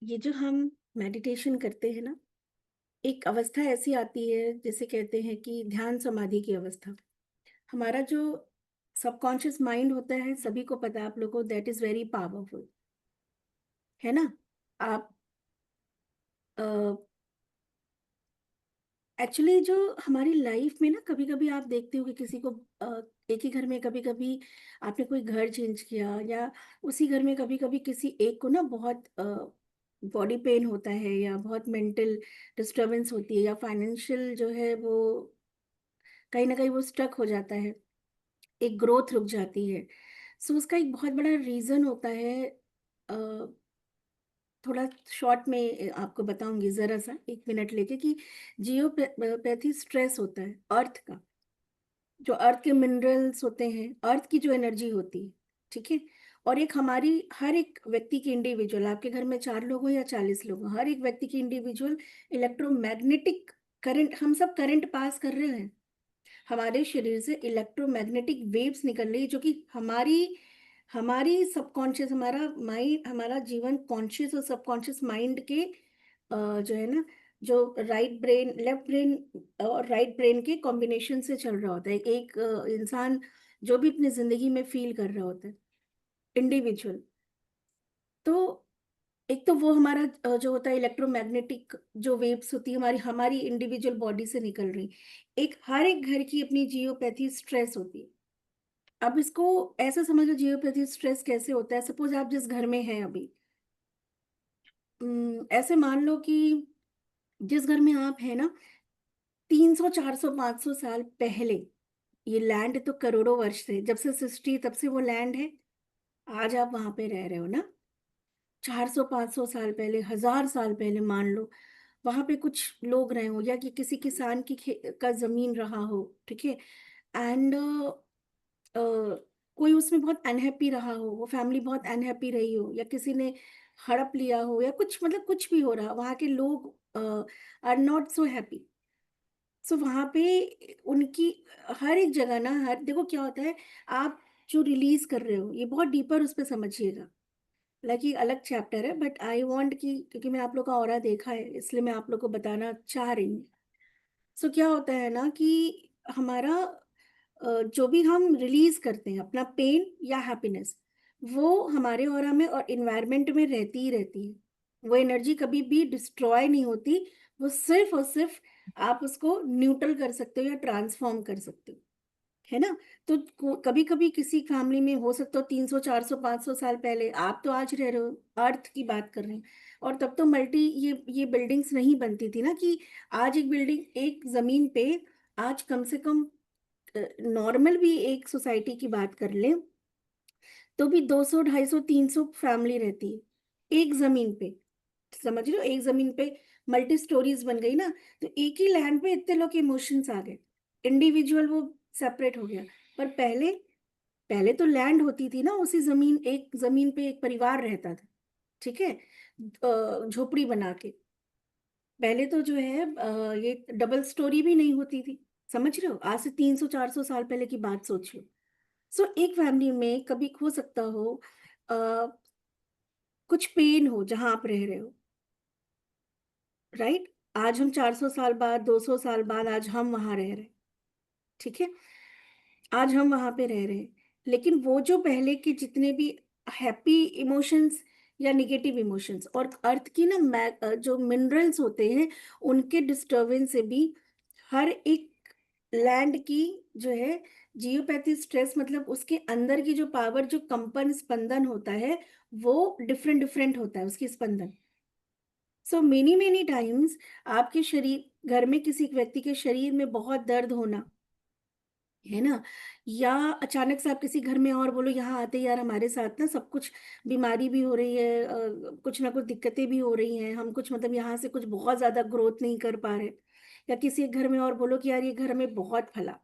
ये जो हम मेडिटेशन करते हैं ना, एक अवस्था ऐसी आती है जिसे कहते हैं कि ध्यान समाधि की अवस्था। हमारा जो सबकॉन्शियस माइंड होता है, सभी को पता है, आप लोगों को, दैट इज वेरी पावरफुल, है ना। आप एक्चुअली जो हमारी लाइफ में ना, कभी कभी आप देखते हो कि किसी को एक ही घर में, कभी कभी आपने कोई घर चेंज किया, या उसी घर में कभी कभी किसी एक को ना बहुत बॉडी पेन होता है, या बहुत मेंटल डिस्टरबेंस होती है, या फाइनेंशियल जो है वो कहीं ना कहीं वो स्ट्रक हो जाता है, एक ग्रोथ रुक जाती है। सो उसका एक बहुत बड़ा रीजन होता है। अ, थोड़ा शॉर्ट में आपको बताऊंगी, जरा सा 1 मिनट लेके, कि जियोपैथी स्ट्रेस होता है अर्थ का, जो अर्थ के मिनरल्स होते हैं, अर्थ की जो एनर्जी होती है, ठीक है। और एक हमारी, हर एक व्यक्ति की इंडिविजुअल, आपके घर में 4 लोग हो या 40 लोग हो, हर एक व्यक्ति की इंडिविजुअल इलेक्ट्रोमैग्नेटिक करंट, हम सब करंट पास कर रहे हैं। हमारे शरीर से इलेक्ट्रोमैग्नेटिक वेव्स निकल रही है, जो कि हमारी हमारी सबकॉन्शियस, हमारा माइंड, हमारा जीवन कॉन्शियस और सबकॉन्शियस माइंड के जो है ना, जो राइट ब्रेन, लेफ्ट ब्रेन और राइट ब्रेन के कॉम्बिनेशन से चल रहा होता है एक इंसान, जो भी अपनी जिंदगी में फील कर रहा होता है, इंडिविजुअल। तो एक तो वो हमारा जो होता है इलेक्ट्रोमैग्नेटिक, जो वेव्स होती है हमारी हमारी इंडिविजुअल बॉडी से निकल रही, एक हर एक घर की अपनी जियोपैथी स्ट्रेस होती है। अब इसको ऐसा समझ लो, जियोपैथी स्ट्रेस कैसे होता है। सपोज आप जिस घर में हैं अभी, ऐसे मान लो कि जिस घर में आप हैं ना, 300 400 500 साल पहले, ये लैंड तो करोड़ों वर्ष से, जब से सृष्टि तब से वो लैंड है। आज आप वहां पे रह रहे हो ना, 400 500 साल पहले, 1000 साल पहले मान लो, वहां पे कुछ लोग रहे हो, या कि किसी किसान की का जमीन रहा हो, ठीक है। एंड कोई उसमें बहुत अनहैप्पी रहा हो, वो फैमिली बहुत अनहैप्पी रही हो, या किसी ने हड़प लिया हो, या कुछ, मतलब कुछ भी हो रहा, वहां के लोग आर नॉट सो हैप्पी। सो वहां पे उनकी हर एक जगह ना, हर, देखो क्या होता है, आप जो रिलीज कर रहे हो, ये बहुत डीपर उस पर समझिएगा, हालांकि अलग चैप्टर है, बट आई वांट कि, क्योंकि मैं आप लोग का ऑरा देखा है, इसलिए मैं आप लोग को बताना चाह रही हूँ। सो क्या होता है ना कि हमारा जो भी हम रिलीज करते हैं अपना पेन या हैप्पीनेस, वो हमारे ऑरा में और इन्वायरमेंट में रहती ही रहती है। वो एनर्जी कभी भी डिस्ट्रॉय नहीं होती, वो सिर्फ और सिर्फ आप उसको न्यूट्रल कर सकते हो या ट्रांसफॉर्म कर सकते हो, है ना। तो कभी कभी किसी फैमिली में हो सकता हो 300 400 500 साल पहले, आप तो आज रह रहे हो, अर्थ की बात कर रहे हैं, और तब तो मल्टी, ये बिल्डिंग्स नहीं बनती थी ना, कि आज एक बिल्डिंग, एक जमीन पे, आज कम से कम नॉर्मल भी एक सोसाइटी की बात कर लें तो भी 200 250 300 फैमिली रहती है एक जमीन पे। समझ रहे हो, एक जमीन पे मल्टी स्टोरीज बन गई ना, तो एक ही लैंड पे इतने लोग इमोशंस आ गए, इंडिविजुअल वो सेपरेट हो गया। पर पहले, पहले तो लैंड होती थी ना, उसी जमीन, एक जमीन पे एक परिवार रहता था, ठीक है, झोपड़ी बना के। पहले तो जो है ये डबल स्टोरी भी नहीं होती थी। समझ रहे हो, आज से 300 400 साल पहले की बात सोच लो। सो एक फैमिली में कभी हो सकता हो आ, कुछ पेन हो जहां आप रह रहे हो, राइट। आज हम 400 साल बाद, 200 साल बाद, आज हम वहां रह रहे हैं, ठीक है, आज हम वहां पे रह रहे हैं। लेकिन वो जो पहले के जितने भी हैप्पी इमोशंस या निगेटिव इमोशंस, और अर्थ की ना जो मिनरल्स होते हैं, उनके डिस्टरबेंस से भी हर एक लैंड की जो है जियोपैथी स्ट्रेस, मतलब उसके अंदर की जो पावर, जो कंपन स्पंदन होता है, वो डिफरेंट डिफरेंट होता है उसकी स्पंदन। सो मेनी मेनी टाइम्स आपके शरीर, घर में किसी व्यक्ति के शरीर में बहुत दर्द होना, है ना, या अचानक से आप किसी घर में और बोलो यहाँ आते यार हमारे साथ ना सब कुछ बीमारी भी हो रही है, कुछ ना कुछ दिक्कतें भी हो रही हैं, हम कुछ, मतलब यहाँ से कुछ बहुत ज्यादा ग्रोथ नहीं कर पा रहे, या किसी एक घर में और बोलो कि यार ये घर में बहुत फला,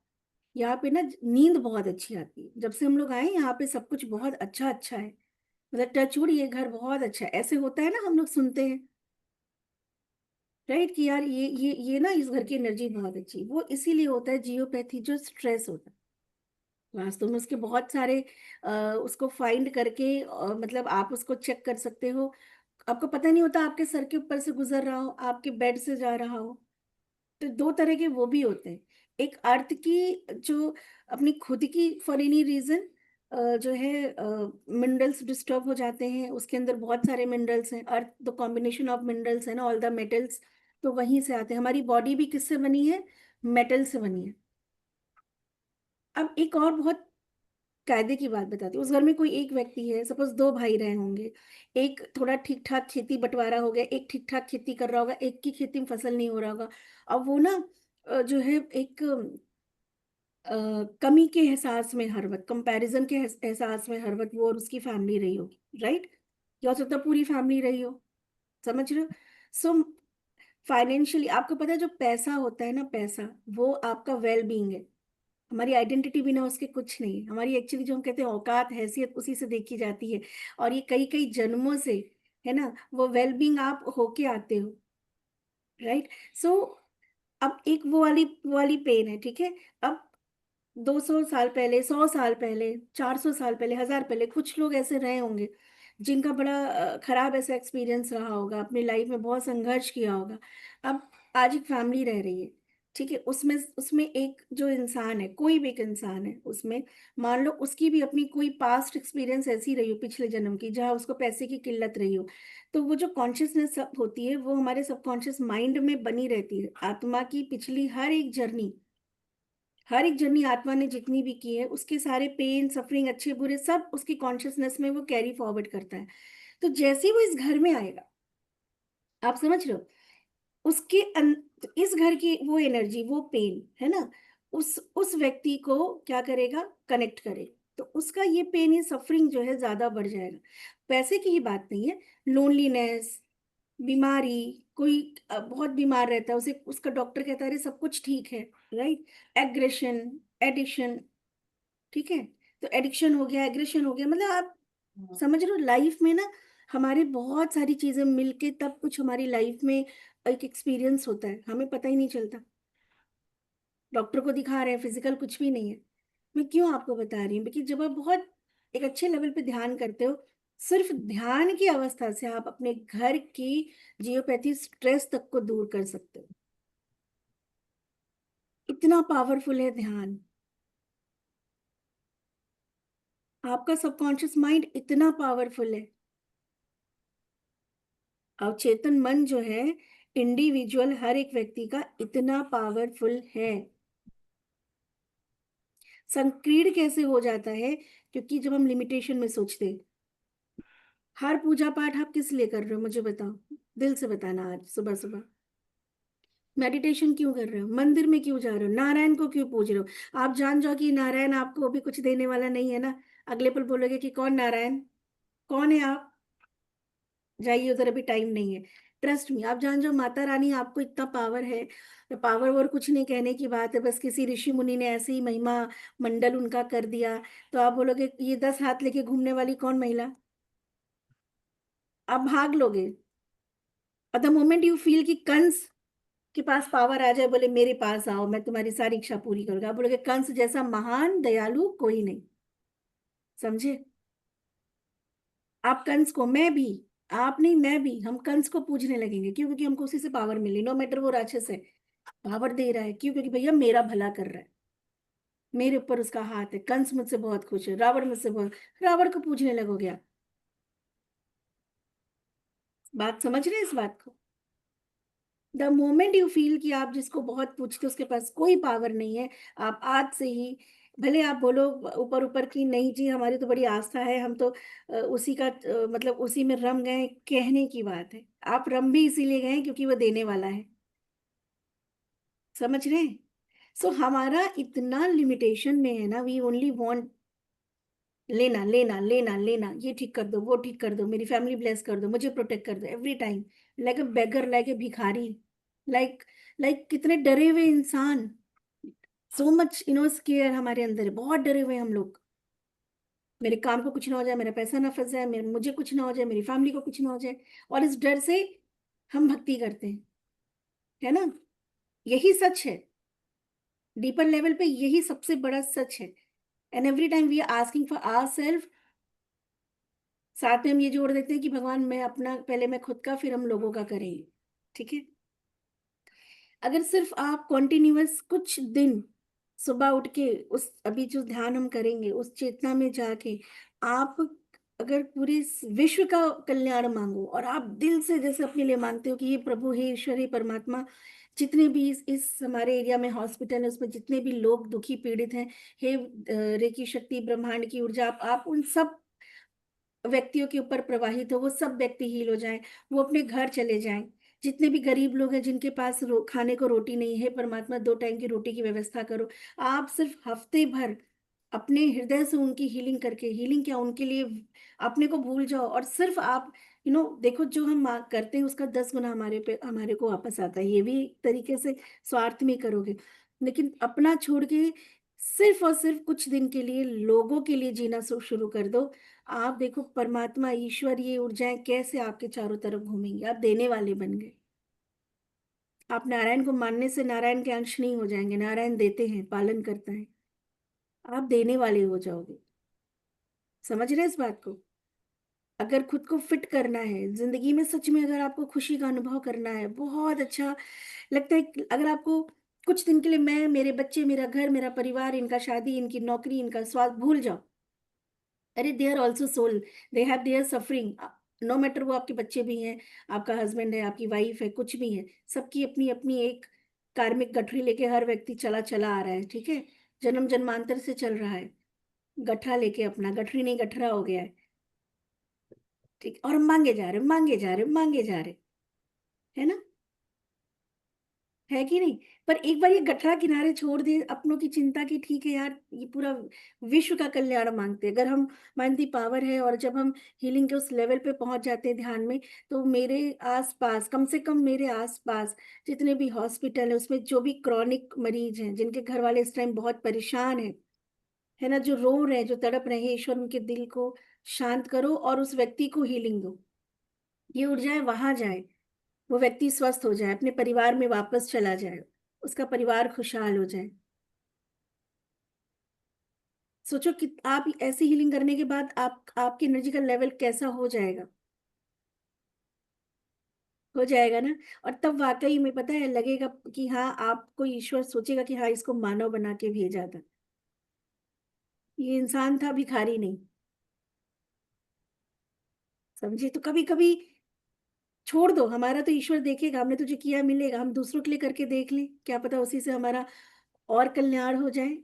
यहाँ पे ना नींद बहुत अच्छी आती है, जब से हम लोग आए यहाँ पे सब कुछ बहुत अच्छा अच्छा है, मतलब टचवुड ये घर बहुत अच्छा है, ऐसे होता है ना, हम लोग सुनते हैं, राइट, कि यार ये ना इस घर की एनर्जी बहुत अच्छी है। वो इसीलिए होता है जियोपैथी, जो स्ट्रेस होता है, वास्तव में उसके बहुत सारे उसको फाइंड करके मतलब आप उसको चेक कर सकते हो। आपको पता नहीं होता आपके सर के ऊपर से गुजर रहा हो, आपके बेड से जा रहा हो। तो दो तरह के वो भी होते हैं। एक अर्थ की जो अपनी खुद की फॉर एनी रीजन जो है मिनरल्स डिस्टर्ब हो जाते हैं, उसके अंदर बहुत सारे मिनरल्स हैं, earth the combination of minerals है ना, ऑल द मेटल्स, तो वहीं से आते हैं। हमारी बॉडी भी किससे बनी है? मेटल से बनी है। अब एक और बहुत कायदे की बात बताती हूँ। उस घर में कोई एक व्यक्ति है, सपोज दो भाई रहे होंगे, एक थोड़ा ठीक ठाक खेती बंटवारा हो गया, एक ठीक ठाक खेती कर रहा होगा, एक की खेती में फसल नहीं हो रहा होगा। अब वो ना जो है एक कमी के एहसास में हर वक्त, कंपैरिजन के एहसास में हर वक्त वो और उसकी फैमिली रही होगी, राइट? या हो सकता है पूरी फैमिली रही हो, समझ रहे हो? सो फाइनेंशियली आपको पता है जो पैसा होता है ना, पैसा वो आपका वेल बीइंग है। हमारी आइडेंटिटी बिना उसके कुछ नहीं है। हमारी एक्चुअली जो हम कहते हैं औकात, हैसियत, उसी से देखी जाती है। और ये कई कई जन्मों से है ना, वो वेल बीइंग आप होके आते हो, राइट? सो अब एक वो वाली पेन है, ठीक है? अब 200 साल पहले, 100 साल पहले, 400 साल पहले, 1000 पहले कुछ लोग ऐसे रहे होंगे जिनका बड़ा खराब ऐसा एक्सपीरियंस रहा होगा, अपनी लाइफ में बहुत संघर्ष किया होगा। अब आज एक फैमिली रह रही है, ठीक है? उसमें उसमें एक जो इंसान है, कोई भी एक इंसान है उसमें, मान लो उसकी भी अपनी कोई पास्ट एक्सपीरियंस ऐसी रही हो पिछले जन्म की, जहाँ उसको पैसे की किल्लत रही हो। तो वो जो कॉन्शियसनेस सब होती है वो हमारे सबकॉन्शियस माइंड में बनी रहती है। आत्मा की पिछली हर एक जर्नी आत्मा ने जितनी भी की है, उसके सारे पेन, सफरिंग, अच्छे बुरे, सब उसकी कॉन्शियसनेस में वो कैरी फॉरवर्ड करता है। तो जैसे ही वो इस घर में आएगा, आप समझ रहे हो, तो इस घर की वो एनर्जी, वो पेन है ना, उस व्यक्ति को क्या करेगा? कनेक्ट करे। तो उसका ये पेन, ये सफरिंग जो है ज्यादा बढ़ जाएगा। पैसे की ही बात नहीं है, लोनलीनेस, बीमारी, कोई बहुत बीमार रहता है, उसे उसका डॉक्टर कहता है अरे सब कुछ ठीक है, राइट? एग्रेशन, एडिक्शन, ठीक है? तो एडिक्शन हो गया, एग्रेशन हो गया, मतलब आप समझ रहे हो लाइफ में ना, हमारे बहुत सारी चीजें मिलके तब कुछ हमारी लाइफ में एक एक्सपीरियंस होता है, हमें पता ही नहीं चलता। डॉक्टर को दिखा रहे हैं, फिजिकल कुछ भी नहीं है। मैं क्यों आपको बता रही हूँ? क्योंकि जब आप बहुत एक अच्छे लेवल पे ध्यान करते हो, सिर्फ ध्यान की अवस्था से आप अपने घर की जियोपैथी स्ट्रेस तक को दूर कर सकते हो। इतना पावरफुल है ध्यान। आपका सबकॉन्शियस माइंड इतना पावरफुल है। अवचेतन मन जो है, इंडिविजुअल हर एक व्यक्ति का इतना पावरफुल है। संकीर्ण कैसे हो जाता है? क्योंकि जब हम लिमिटेशन में सोचते हैं। हर पूजा पाठ आप किस लिए कर रहे हो मुझे बताओ, दिल से बताना। आज सुबह सुबह मेडिटेशन क्यों कर रहे हो? मंदिर में क्यों जा रहे हो? नारायण को क्यों पूज रहे हो? आप जान जाओ कि नारायण आपको अभी कुछ देने वाला नहीं है ना। अगले पल बोलोगे कि कौन नारायण, कौन है आप, जाइए उधर, अभी टाइम नहीं है। ट्रस्ट मी, आप जान जाओ माता रानी आपको इतना पावर है। पावर और कुछ नहीं कहने की बात है, बस किसी ऋषि मुनि ने ऐसे ही महिमा मंडल उनका कर दिया। तो आप बोलोगे ये 10 हाथ लेके घूमने वाली कौन महिला, आप भाग लोगे। और द मोमेंट यू फील कि कंस के पास पावर आ जाए, बोले मेरे पास आओ मैं तुम्हारी सारी इच्छा पूरी करूंगा, आप बोलोगे कंस जैसा महान दयालु कोई नहीं। समझे? आप कंस को, मैं भी, आप नहीं मैं भी, हम कंस को पूजने लगेंगे। क्यों? क्योंकि हमको उसी से पावर मिली, नो मैटर वो राक्षस है, पावर दे रहा है। क्यों? क्योंकि भैया मेरा भला कर रहा है, मेरे ऊपर उसका हाथ है। कंस मुझसे बहुत खुश है, रावण मुझसे बहुत, रावण को पूजने लगोगे आप। बात समझ रहे हैं इस बात को? द मोमेंट यू फील कि आप जिसको बहुत पूछते हो उसके पास कोई पावर नहीं है, आप आज से ही, भले आप बोलो ऊपर ऊपर की नहीं जी हमारी तो बड़ी आस्था है, हम तो उसी का मतलब उसी में रम गए, कहने की बात है। आप रम भी इसीलिए गए हैं क्योंकि वो देने वाला है। समझ रहे हैं? सो हमारा इतना लिमिटेशन में है ना, वी ओनली वांट लेना लेना लेना लेना, ये ठीक कर दो, वो ठीक कर दो, मेरी फैमिली ब्लेस कर दो, मुझे प्रोटेक्ट कर दो every time, like a beggar, like a भिखारी, लाइक लाइक कितने डरे हुए इंसान। सो मच स्केयर हमारे अंदर है, बहुत डरे हुए हैं हम लोग। मेरे काम को कुछ ना हो जाए, मेरा पैसा ना फंस जाए, मेरे मुझे कुछ ना हो जाए, मेरी फैमिली को कुछ ना हो जाए, और इस डर से हम भक्ति करते हैं, है ना? यही सच है, डीपर लेवल पे यही सबसे बड़ा सच है। And every time we are asking for our self, साथ में हम ये जोड़ देते हैं कि भगवान मैं अपना, पहले मैं खुद का, फिर हम लोगों का करेंगे। ठीक है। अगर सिर्फ आप कॉन्टिन्यूअस कुछ दिन सुबह उठ के उस, अभी जो ध्यान हम करेंगे उस चेतना में जाके, आप अगर पूरे विश्व का कल्याण मांगो, और आप दिल से जैसे अपने लिए मांगते हो कि ये प्रभु, हे ईश्वर, हे परमात्मा, जितने भी इस हमारे एरिया में हॉस्पिटल है उसमें जितने भी लोग दुखी पीड़ित हैं, हे रेकी शक्ति, ब्रह्मांड की ऊर्जा, आप उन सब व्यक्तियों के ऊपर प्रवाहित हो, वो सब व्यक्ति हील हो जाएं, वो अपने घर चले जाएं। जितने भी गरीब लोग हैं जिनके पास खाने को रोटी नहीं है, परमात्मा 2 टाइम की रोटी की व्यवस्था करो। आप सिर्फ हफ्ते भर अपने हृदय से उनकी हीलिंग करके, हीलिंग क्या, उनके लिए अपने को भूल जाओ, और सिर्फ आप देखो, जो हम करते हैं उसका 10 गुना हमारे पे, हमारे को वापस आता है। ये भी एक तरीके से स्वार्थ में करोगे, लेकिन अपना छोड़ के सिर्फ और सिर्फ कुछ दिन के लिए लोगों के लिए जीना शुरू कर दो। आप देखो परमात्मा, ईश्वर, ये ऊर्जाएं कैसे आपके चारों तरफ घूमेंगी। आप देने वाले बन गए। आप नारायण को मानने से नारायण के अंश नहीं हो जाएंगे। नारायण देते हैं, पालन करता है। आप देने वाले हो जाओगे। समझ रहे हैं इस बात को? अगर खुद को फिट करना है जिंदगी में, सच में अगर आपको खुशी का अनुभव करना है, बहुत अच्छा लगता है अगर आपको कुछ दिन के लिए, मैं, मेरे बच्चे, मेरा घर, मेरा परिवार, इनका शादी, इनकी नौकरी, इनका स्वास्थ्य भूल जाओ। अरे they are also soul, they have their suffering. No matter वो आपके बच्चे भी हैं, आपका हस्बैंड है, आपकी वाइफ है, कुछ भी है, सबकी अपनी अपनी एक कार्मिक गठरी लेके हर व्यक्ति चला चला आ रहा है। ठीक है। जन्म जन्मांतर से चल रहा है, गठरा लेके, अपना गठरी नहीं गठरा हो गया है। ठीक, और हम मांगे जा रहे, मांगे जा रहे, मांगे जा रहे, है ना? है कि नहीं? पर एक बार ये गठरा किनारे छोड़ दे अपनों की चिंता की, ठीक है यार, ये पूरा विश्व का कल्याण मांगते हैं। अगर हम, मन दी पावर है, और जब हम हीलिंग के उस लेवल पे पहुंच जाते हैं ध्यान में, तो मेरे आसपास, कम से कम मेरे आसपास जितने भी हॉस्पिटल है उसमें जो भी क्रॉनिक मरीज हैं, जिनके घर वाले इस टाइम बहुत परेशान है ना, जो रो रहे हैं, जो तड़प रहे हैं, ईश्वर उनके दिल को शांत करो और उस व्यक्ति को हीलिंग दो। ये ऊर्जाएं वहां जाए, वो व्यक्ति स्वस्थ हो जाए, अपने परिवार में वापस चला जाए, उसका परिवार खुशहाल हो जाए। सोचो कि आप ऐसी हीलिंग करने के बाद आपकी एनर्जी का लेवल कैसा हो जाएगा। हो जाएगा ना? और तब वाकई में पता है लगेगा कि हाँ, आपको ईश्वर सोचेगा कि हाँ, इसको मानव बना के भेजा था, ये इंसान था, भिखारी नहीं। समझे? तो कभी कभी छोड़ दो, हमारा तो ईश्वर देखेगा, हमने तुझे किया मिलेगा, हम दूसरों के लिए करके देख लें, क्या पता उसी से हमारा और कल्याण हो जाए।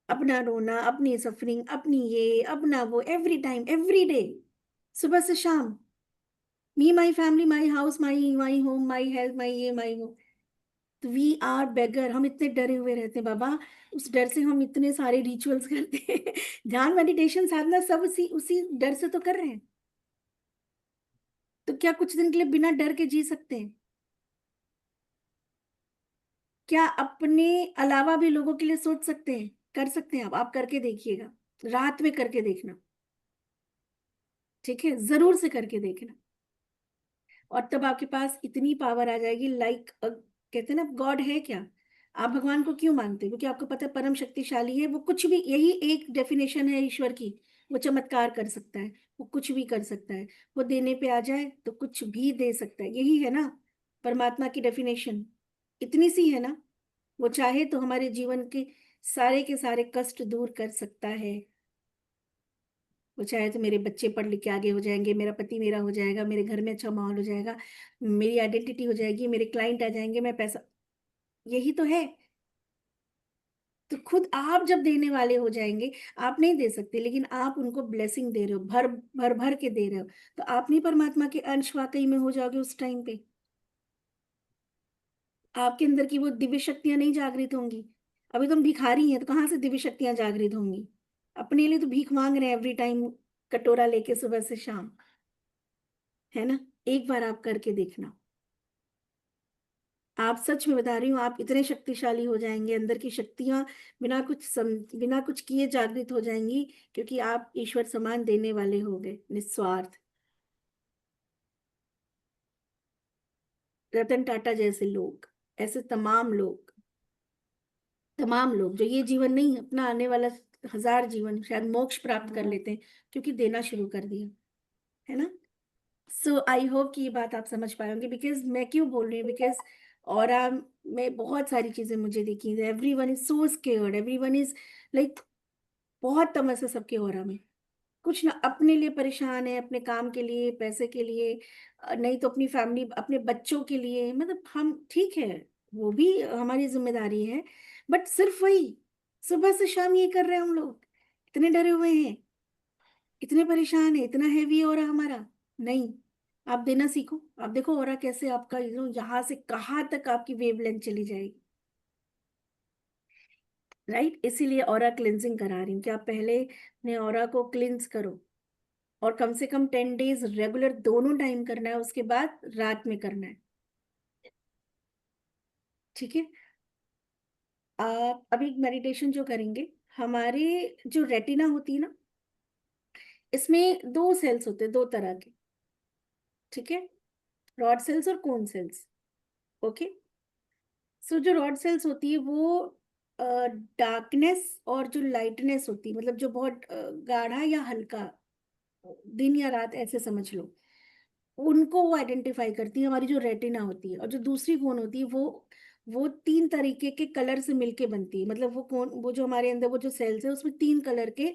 अपना रोना, अपनी सफरिंग, अपनी ये, अपना वो, एवरी टाइम, एवरी डे, सुबह से शाम, me, my family, my house, my home, my health, my ये, माई वो। तो वी आर बेगर, हम इतने डरे हुए रहते हैं बाबा। उस डर से हम इतने सारे रिचुअल्स करते हैं। ध्यान, मेडिटेशन, साधना, सब उसी उसी डर से तो कर रहे हैं। तो क्या कुछ दिन के लिए बिना डर के जी सकते हैं? क्या अपने अलावा भी लोगों के लिए सोच सकते हैं? कर सकते हैं। आप करके देखिएगा, रात में करके देखना। ठीक है, जरूर से करके देखना। और तब आपके पास इतनी पावर आ जाएगी, लाइक कहते हैं ना, गॉड है क्या? आप भगवान को क्यों मानते हैं? क्योंकि आपको पता है परम शक्तिशाली है वो, कुछ भी, यही एक डेफिनेशन है ईश्वर की। वो चमत्कार कर सकता है, वो कुछ भी कर सकता है। वो देने पे आ जाए तो कुछ भी दे सकता है, यही है ना परमात्मा की डेफिनेशन। इतनी सी है ना। वो चाहे तो हमारे जीवन के सारे कष्ट दूर कर सकता है। वो चाहे तो मेरे बच्चे पढ़ लिख के आगे हो जाएंगे, मेरा पति मेरा हो जाएगा, मेरे घर में अच्छा माहौल हो जाएगा, मेरी आइडेंटिटी हो जाएगी, मेरे क्लाइंट आ जाएंगे, मैं पैसा, यही तो है। तो खुद आप जब देने वाले हो जाएंगे, आप नहीं दे सकते, लेकिन आप उनको ब्लेसिंग दे रहे हो, भर भर भर के दे रहे हो, तो आप नहीं परमात्मा के अंश वाकई में हो जाओगे उस टाइम पे? आपके अंदर की वो दिव्य शक्तियां नहीं जागृत होंगी। अभी तुम भिखारी हैं तो कहाँ से दिव्य शक्तियां जागृत होंगी? अपने लिए तो भीख मांग रहे हैं एवरी टाइम, कटोरा लेके सुबह से शाम, है ना? एक बार आप करके देखना। आप, सच में बता रही हूँ, आप इतने शक्तिशाली हो जाएंगे, अंदर की शक्तियां बिना कुछ किए जागृत हो जाएंगी, क्योंकि आप ईश्वर समान देने वाले हो गए, निस्वार्थ। रतन टाटा जैसे लोग, ऐसे तमाम लोग जो ये जीवन नहीं, अपना आने वाला 1000 जीवन शायद मोक्ष प्राप्त कर लेते हैं, क्योंकि देना शुरू कर दिया। है ना? सो आई होप कि ये बात आप समझ पाए होंगे, बिकॉज मैं क्यों बोल रही हूँ, बिकॉज ऑरा में बहुत सारी चीजें मुझे दिखी, every one is so scared, every one is like, बहुत तमस है सबके ऑरा में। कुछ ना अपने लिए परेशान है, अपने काम के लिए, पैसे के लिए, नहीं तो अपनी फैमिली, अपने बच्चों के लिए, मतलब हम ठीक है, वो भी हमारी जिम्मेदारी है, बट सिर्फ वही सुबह से शाम ये कर रहे हैं हम लोग, इतने डरे हुए हैं, इतने परेशान है, इतना हैवी हो रहा हमारा। नहीं, आप देना सीखो, आप देखो हो रहा कैसे आपका, यहाँ से कहाँ तक आपकी वेवलेंथ चली जाएगी। राइट, इसीलिए ऑरा क्लिनजिंग करा रही हूँ कि आप पहले अपने ऑरा को क्लिनज करो, और कम से कम 10 डेज रेगुलर दोनों टाइम करना है, उसके बाद रात में करना है। ठीक है। आप अभी मेडिटेशन जो करेंगे, हमारे जो रेटिना होती है ना, इसमें दो सेल्स होते हैं, दो तरह के। ठीक है, रॉड सेल्स और कोन सेल्स। ओके। सो जो रॉड सेल्स होती है वो डार्कनेस और जो लाइटनेस होती है, मतलब जो बहुत गाढ़ा या हल्का, दिन या रात ऐसे समझ लो, उनको वो आइडेंटिफाई करती है, हमारी जो रेटिना होती है। और जो दूसरी कोन होती है वो 3 तरीके के कलर से मिलके बनती है, मतलब वो कोन, वो जो हमारे अंदर वो जो सेल्स है उसमें 3 कलर के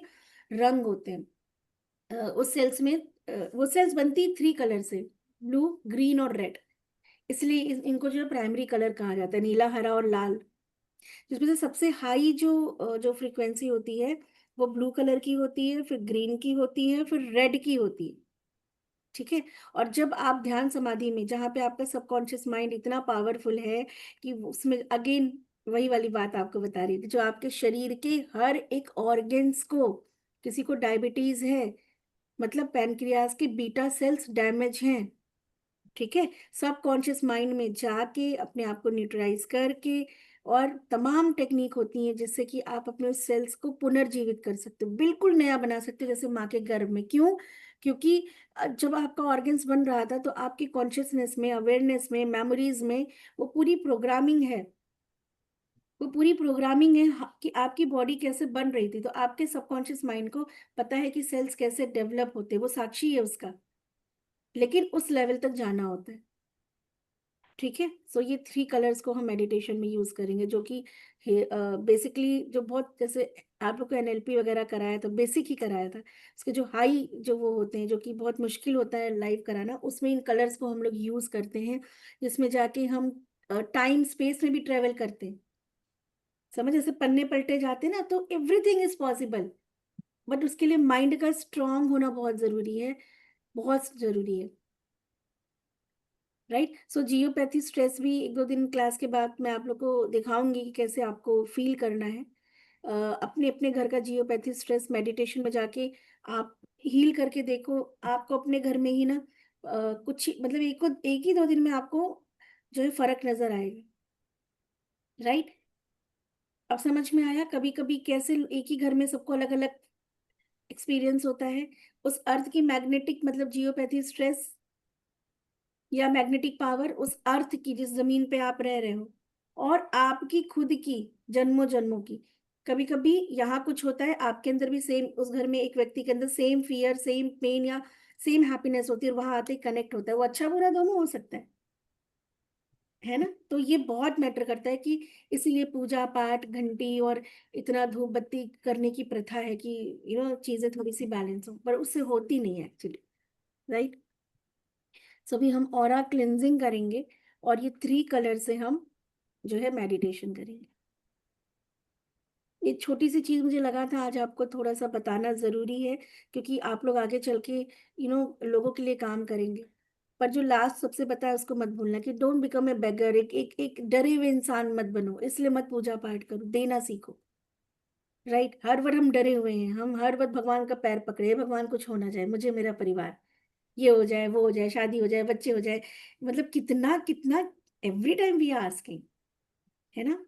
रंग होते हैं। उस सेल्स में वो सेल्स बनती 3 कलर से, ब्लू, ग्रीन और रेड। इसलिए इनको जो प्राइमरी कलर कहा जाता है, नीला, हरा और लाल। जिसमें से सबसे हाई जो फ्रीक्वेंसी होती है वो ब्लू कलर की होती है, फिर ग्रीन की होती है, फिर रेड की होती है। ठीक है। और जब आप ध्यान समाधि में, जहाँ पे आपका सबकॉन्शियस माइंड इतना पावरफुल है कि उसमें अगेन वही वाली बात आपको बता रही थी, जो आपके शरीर के हर एक ऑर्गन्स को, किसी को डायबिटीज है, मतलब पैनक्रियाज के बीटा सेल्स डैमेज हैं, ठीक है, सब कॉन्शियस माइंड में जाके अपने आप को न्यूट्रलाइज करके, और तमाम टेक्निक होती हैं जिससे कि आप अपने सेल्स को पुनर्जीवित कर सकते हो, बिल्कुल नया बना सकते हो, जैसे माँ के गर्भ में। क्यों? क्योंकि जब आपका ऑर्गन्स बन रहा था तो आपकी कॉन्शियसनेस में, अवेयरनेस में, मेमोरीज में वो पूरी प्रोग्रामिंग है, वो पूरी प्रोग्रामिंग है कि आपकी बॉडी कैसे बन रही थी, तो आपके सबकॉन्शियस माइंड को पता है कि सेल्स कैसे डेवलप होते हैं, वो साक्षी है उसका। लेकिन उस लेवल तक जाना होता है। ठीक है। सो ये 3 कलर्स को हम मेडिटेशन में यूज करेंगे, जो कि बेसिकली जो बहुत, जैसे आप लोग को एनएलपी वगैरह कराया था, बेसिक ही कराया था, उसके जो हाई जो वो होते हैं, जो कि बहुत मुश्किल होता है लाइव कराना, उसमें इन कलर्स को हम लोग यूज करते हैं, जिसमें जाके हम टाइम स्पेस में भी ट्रेवल करते हैं। समझ, जैसे पन्ने पलटे जाते हैं ना, तो एवरीथिंग इज पॉसिबल, बट उसके लिए माइंड का स्ट्रांग होना बहुत जरूरी है, बहुत जरूरी है। राइट। सो जियोपैथी स्ट्रेस भी 1-2 दिन क्लास के बाद मैं आप लोग को दिखाऊंगी कि कैसे आपको फील करना है। अपने अपने घर का जियोपैथी स्ट्रेस मेडिटेशन में जाके आप हील करके देखो, आपको अपने घर में ही ना मतलब एक ही 2 दिन में आपको जो है फर्क नजर आएगा। राइट। अब समझ में आया कभी कभी कैसे एक ही घर में सबको अलग अलग एक्सपीरियंस होता है। उस अर्थ की मैग्नेटिक, मतलब जियोपैथी स्ट्रेस या मैग्नेटिक पावर, उस अर्थ की जिस जमीन पे आप रह रहे हो, और आपकी खुद की जन्मों जन्मों की, कभी कभी यहाँ कुछ होता है आपके अंदर भी, सेम उस घर में एक व्यक्ति के अंदर सेम फियर, सेम पेन या सेम हैप्पीनेस होती है, और वहां आते कनेक्ट होता है, वो अच्छा बुरा दोनों हो सकता है ना? तो ये बहुत मैटर करता है कि इसीलिए पूजा पाठ, घंटी और इतना धूप बत्ती करने की प्रथा है कि चीजें थोड़ी सी बैलेंस हो, पर उससे होती नहीं है एक्चुअली। राइट। सो अभी हम ऑरा क्लिनजिंग करेंगे, और ये 3 कलर से हम जो है मेडिटेशन करेंगे। एक छोटी सी चीज मुझे लगा था आज आपको थोड़ा सा बताना जरूरी है, क्योंकि आप लोग आगे चल के लोगों के लिए काम करेंगे। पर जो लास्ट सबसे बताया उसको मत भूलना, कि डोंट बिकम ए बेगर, एक डरे हुए इंसान मत बनो, इसलिए मत पूजा पाठ करो, देना सीखो। राइट। हर वक्त हम डरे हुए हैं, हम हर वक्त भगवान का पैर पकड़े हैं, भगवान कुछ होना चाहे, मुझे मेरा परिवार, ये हो जाए, वो हो जाए, शादी हो जाए, बच्चे हो जाए, मतलब कितना कितना every time we are asking, है ना?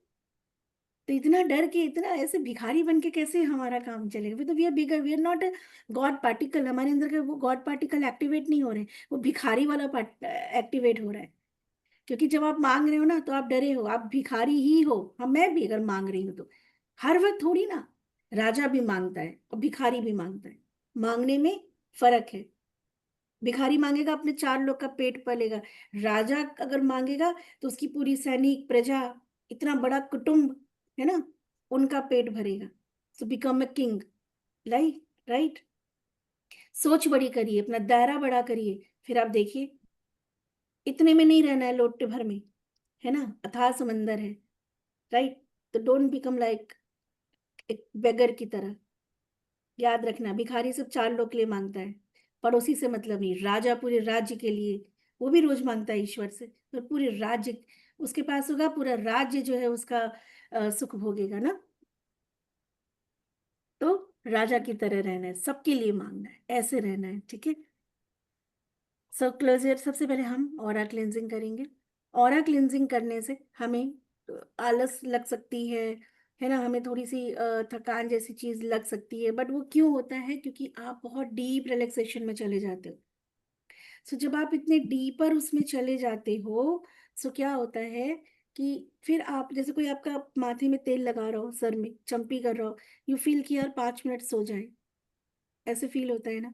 तो इतना डर के, इतना ऐसे भिखारी बन के कैसे हमारा काम चलेगा? फिर तो we are bigger, we are not a God particle, हमारे अंदर का वो गॉड पार्टिकल एक्टिवेट नहीं हो रहे, वो भिखारी वाला एक्टिवेट हो रहा है। क्योंकि जब आप मांग रहे हो ना, तो आप डरे हो, आप भिखारी ही हो। हम, मैं भी अगर मांग रही हूँ तो हर वक्त थोड़ी ना, राजा भी मांगता है और भिखारी भी मांगता है, मांगने में फर्क है। भिखारी मांगेगा अपने 4 लोग का पेट पालेगा। राजा अगर मांगेगा तो उसकी पूरी सैनिक प्रजा, इतना बड़ा कुटुंब, है ना, उनका पेट भरेगा। So become a king, right, right. सोच बड़ी करिए, अपना दायरा बड़ा करिए, फिर आप देखिए इतने में नहीं रहना है लोटे भर में, है ना, अथाह समंदर है, राइट। तो डोंट बिकम लाइक एक बेगर की तरह। याद रखना, भिखारी सिर्फ 4 लोग के लिए मांगता है, पड़ोसी से मतलब नहीं। राजा पूरे राज्य के लिए, वो भी रोज मांगता है ईश्वर से, और पूरे राज्य उसके पास होगा, पूरा राज्य जो है उसका सुख भोगेगा ना। तो राजा की तरह रहना है, सबके लिए मांगना है, ऐसे रहना है, ठीक है। सो क्लोजर, सबसे पहले हम ऑरा क्लेंजिंग करेंगे। ऑरा क्लेंजिंग करने से हमें आलस लग सकती है ना, हमें थोड़ी सी थकान जैसी चीज लग सकती है, बट वो क्यों होता है, क्योंकि आप बहुत डीप रिलैक्सेशन में चले जाते हो। सो जब आप इतने डीपर उसमें चले जाते हो, सो क्या होता है कि फिर आप, जैसे कोई आपका माथे में तेल लगा रहा हो, सर में चंपी कर रहा हो, यू फील कि यार 5 मिनट सो जाए, ऐसे फील होता है ना।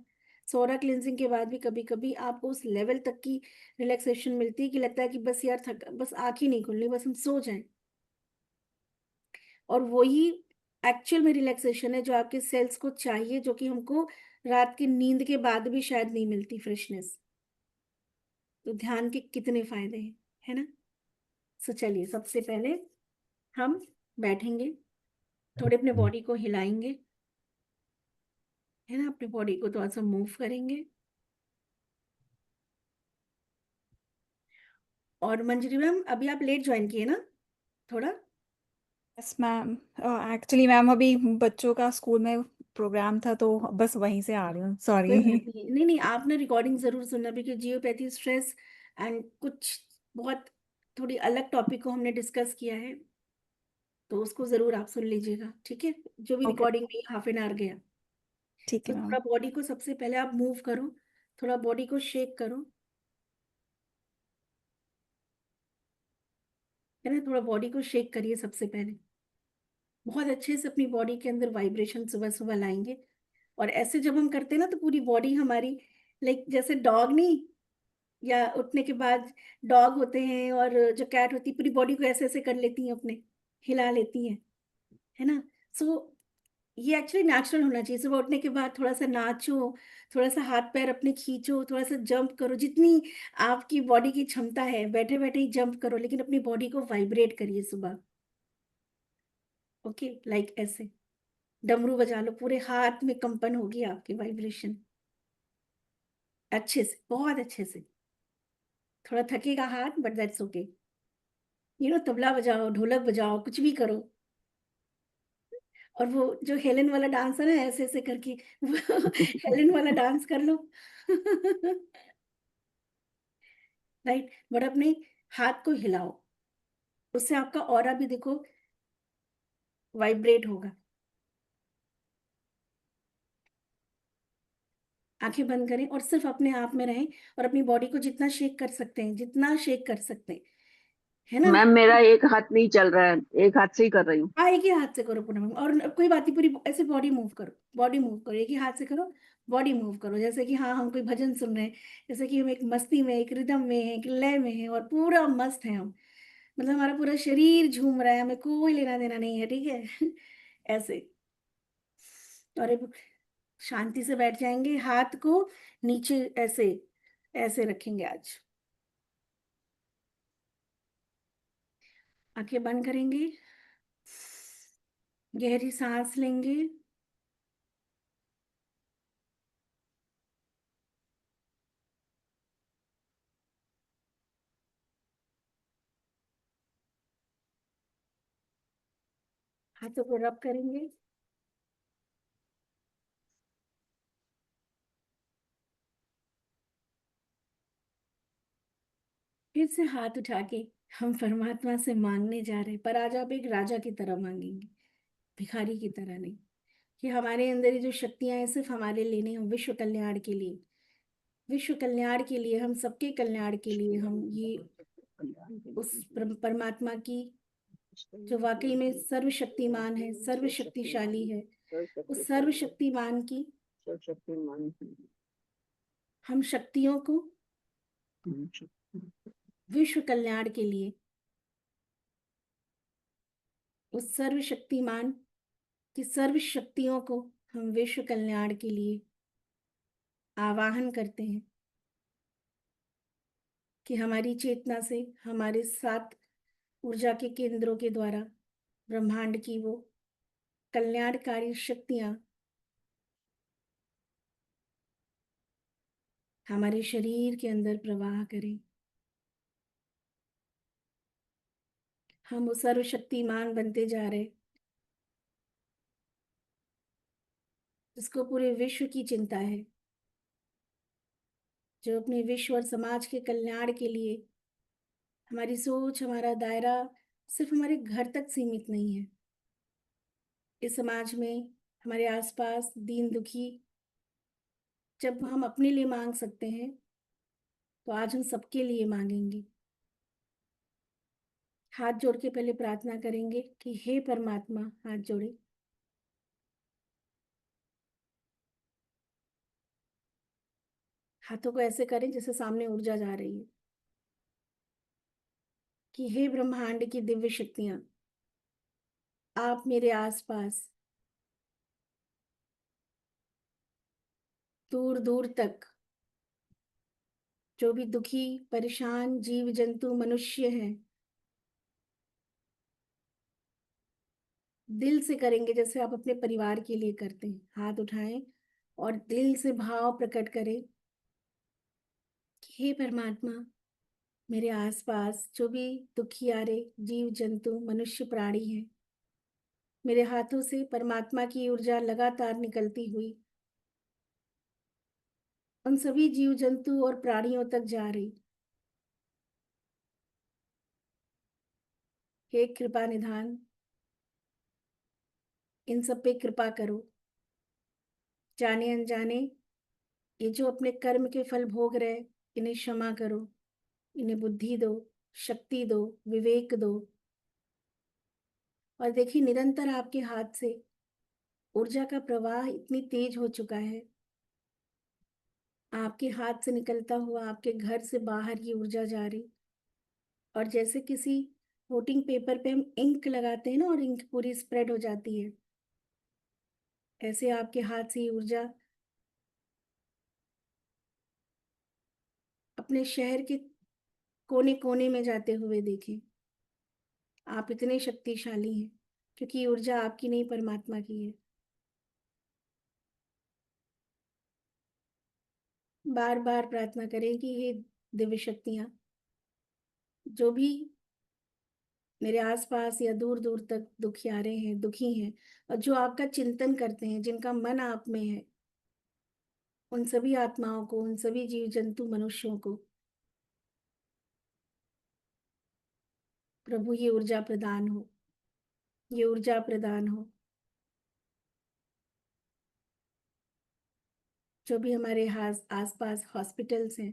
सोरा क्लिनजिंग के बाद भी कभी कभी आपको उस लेवल तक की रिलैक्सेशन मिलती है कि लगता है कि बस यार थक, बस आंख ही नहीं खुलनी, बस हम सो जाएं। और वही एक्चुअल में रिलैक्सेशन है जो आपके सेल्स को चाहिए, जो कि हमको रात की नींद के बाद भी शायद नहीं मिलती, फ्रेशनेस। तो ध्यान के कितने फायदे हैं, है ना। सो चलिए, सबसे पहले हम बैठेंगे, थोड़े अपने बॉडी को हिलाएंगे, है ना, अपने बॉडी को थोड़ा सा मूव करेंगे। और मंजरी मैम, अभी आप लेट ज्वाइन किए ना थोड़ा। Yes ma'am. एक्चुअली मैम अभी बच्चों का स्कूल में प्रोग्राम था तो बस वहीं से आ रही हूँ, कोई सॉरी। बात नहीं, नहीं नहीं, आप ना रिकॉर्डिंग जरूर सुनना, क्योंकि जियोपैथी स्ट्रेस एंड कुछ बहुत थोड़ी अलग टॉपिक को हमने डिस्कस किया है, तो उसको जरूर आप सुन लीजिएगा, ठीक है, जो भी ओके। रिकॉर्डिंग में ½ गया। ठीक तो है थोड़ा मैम। बॉडी को सबसे पहले आप मूव करो, थोड़ा बॉडी को शेक करो, है ना, थोड़ा बॉडी को शेक करिए सबसे पहले। बहुत अच्छे से अपनी बॉडी के अंदर वाइब्रेशन सुबह सुबह लाएंगे। और ऐसे जब हम करते हैं ना, तो पूरी बॉडी हमारी, लाइक जैसे डॉग नहीं, या उठने के बाद डॉग होते हैं, और जो कैट होती है पूरी बॉडी को ऐसे ऐसे कर लेती हैं, अपने हिला लेती हैं, है ना। सो ये एक्चुअली नेचुरल होना चाहिए। सुबह उठने के बाद थोड़ा सा नाचो, थोड़ा सा हाथ पैर अपने खींचो, थोड़ा सा जंप करो, जितनी आपकी बॉडी की क्षमता है, बैठे बैठे ही जंप करो, लेकिन अपनी बॉडी को वाइब्रेट करिए सुबह। ओके, लाइक ऐसे डमरू बजा लो, पूरे हाथ में कंपन होगी आपकी, वाइब्रेशन, अच्छे से, बहुत अच्छे से। थोड़ा थकेगा हाथ, बट दैट्स ओके। तबला बजाओ, ढोलक बजाओ, कुछ भी करो। और वो जो हेलन वाला डांस है ना, ऐसे ऐसे करके वो हेलन वाला डांस कर लो। राइट, बट अपने हाथ को हिलाओ, उससे आपका ऑरा भी देखो वाइब्रेट होगा। आंखें बंद करें और सिर्फ अपने आप में रहें, और अपनी बॉडी को जितना शेक कर सकते हैं, जितना शेक कर सकते हैं, है ना। मैम मेरा एक हाथ नहीं चल रहा है, एक हाथ से ही कर रही हूँ। हाँ, एक ही हाथ से करो पूनम, और कोई बात नहीं, पूरी ऐसे बॉडी मूव करो, बॉडी मूव करो, एक ही हाथ से करो, बॉडी मूव करो, जैसे कि हाँ हम कोई भजन सुन रहे हैं, जैसे कि हम एक मस्ती में, एक रिदम में हैं, एक लय में हैं, और पूरा मस्त है हम, मतलब हमारा पूरा शरीर झूम रहा है, हमें कोई लेना देना नहीं है, ठीक है। ऐसे। और एक शांति से बैठ जाएंगे, हाथ को नीचे ऐसे ऐसे रखेंगे आज, आंखें बंद करेंगे, गहरी सांस लेंगे, हाथों को रब करेंगे, फिर से हाथ उठा के हम परमात्मा से मांगने जा रहे हैं, पर आज आप एक राजा की तरह मांगेंगे, भिखारी की तरह नहीं। कि हमारे अंदर ये जो शक्तियां हैं, सिर्फ हमारे लिए नहीं, हम विश्व कल्याण के लिए, विश्व कल्याण के लिए, हम सबके कल्याण के लिए, हम ये उस परमात्मा की, जो वाकई में सर्वशक्तिमान है, सर्वशक्तिशाली है, उस सर्वशक्तिमान की हम शक्तियों को विश्व कल्याण के लिए उस सर्वशक्तिमान की सर्व शक्तियों को हम विश्व कल्याण के लिए आवाहन करते हैं कि हमारी चेतना से हमारे 7 ऊर्जा के केंद्रों के द्वारा ब्रह्मांड की वो कल्याणकारी शक्तियां हमारे शरीर के अंदर प्रवाह करें। हम वो सर्वशक्तिमान बनते जा रहे जिसको पूरे विश्व की चिंता है, जो अपने विश्व और समाज के कल्याण के लिए हमारी सोच, हमारा दायरा सिर्फ हमारे घर तक सीमित नहीं है। इस समाज में हमारे आसपास दीन दुखी जब हम अपने लिए मांग सकते हैं तो आज हम सबके लिए मांगेंगे। हाथ जोड़ के पहले प्रार्थना करेंगे कि हे परमात्मा, हाथ जोड़े, हाथों को ऐसे करें जैसे सामने ऊर्जा जा रही है कि हे ब्रह्मांड की दिव्य शक्तियां, आप मेरे आसपास दूर दूर तक जो भी दुखी परेशान जीव जंतु मनुष्य हैं, दिल से करेंगे जैसे आप अपने परिवार के लिए करते हैं। हाथ उठाएं और दिल से भाव प्रकट करें कि हे परमात्मा, मेरे आसपास जो भी दुखियारे जीव जंतु मनुष्य प्राणी हैं, मेरे हाथों से परमात्मा की ऊर्जा लगातार निकलती हुई उन सभी जीव जंतु और प्राणियों तक जा रही। हे कृपा निधान, इन सब पे कृपा करो। जाने अनजाने ये जो अपने कर्म के फल भोग रहे, इन्हें क्षमा करो, इन्हें बुद्धि दो, शक्ति दो, विवेक दो। और देखिए, निरंतर आपके हाथ से ऊर्जा का प्रवाह इतनी तेज हो चुका है, आपके हाथ से निकलता हुआ आपके घर से बाहर ये ऊर्जा जा रही। और जैसे किसी कोटिंग पेपर पे हम इंक लगाते हैं ना और इंक पूरी स्प्रेड हो जाती है, ऐसे आपके हाथ से ये ऊर्जा अपने शहर के कोने कोने में जाते हुए देखें। आप इतने शक्तिशाली हैं क्योंकि ये ऊर्जा आपकी नहीं, परमात्मा की है। बार बार प्रार्थना करें कि हे दिव्य शक्तियां, जो भी मेरे आसपास या दूर दूर तक दुखियारे हैं, दुखी हैं, और जो आपका चिंतन करते हैं, जिनका मन आप में है, उन सभी आत्माओं को, उन सभी जीव जंतु मनुष्यों को प्रभु ये ऊर्जा प्रदान हो, ये ऊर्जा प्रदान हो। जो भी हमारे आसपास हॉस्पिटल्स हैं,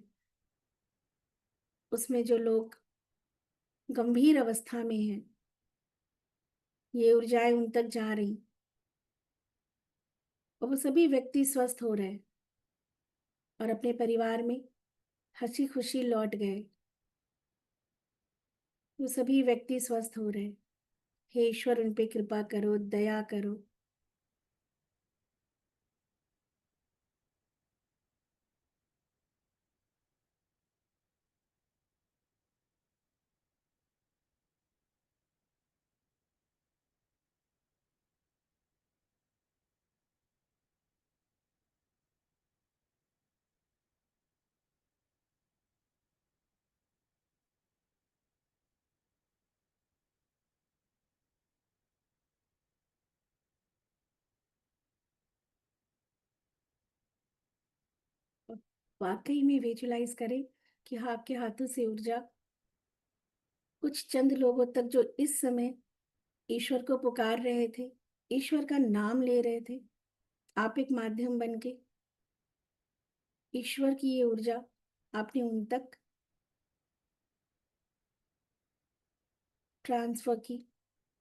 उसमें जो लोग गंभीर अवस्था में हैं, ये ऊर्जाएं उन तक जा रही और वो सभी व्यक्ति स्वस्थ हो रहे और अपने परिवार में हंसी खुशी लौट गए। वो सभी व्यक्ति स्वस्थ हो रहे। हे ईश्वर, उन पे कृपा करो, दया करो। और वाकई में विजुलाइज करें कि हाँ, आपके हाथों से ऊर्जा कुछ चंद लोगों तक जो इस समय ईश्वर को पुकार रहे थे, ईश्वर का नाम ले रहे थे, आप एक माध्यम बन के ईश्वर की ये ऊर्जा आपने उन तक ट्रांसफर की,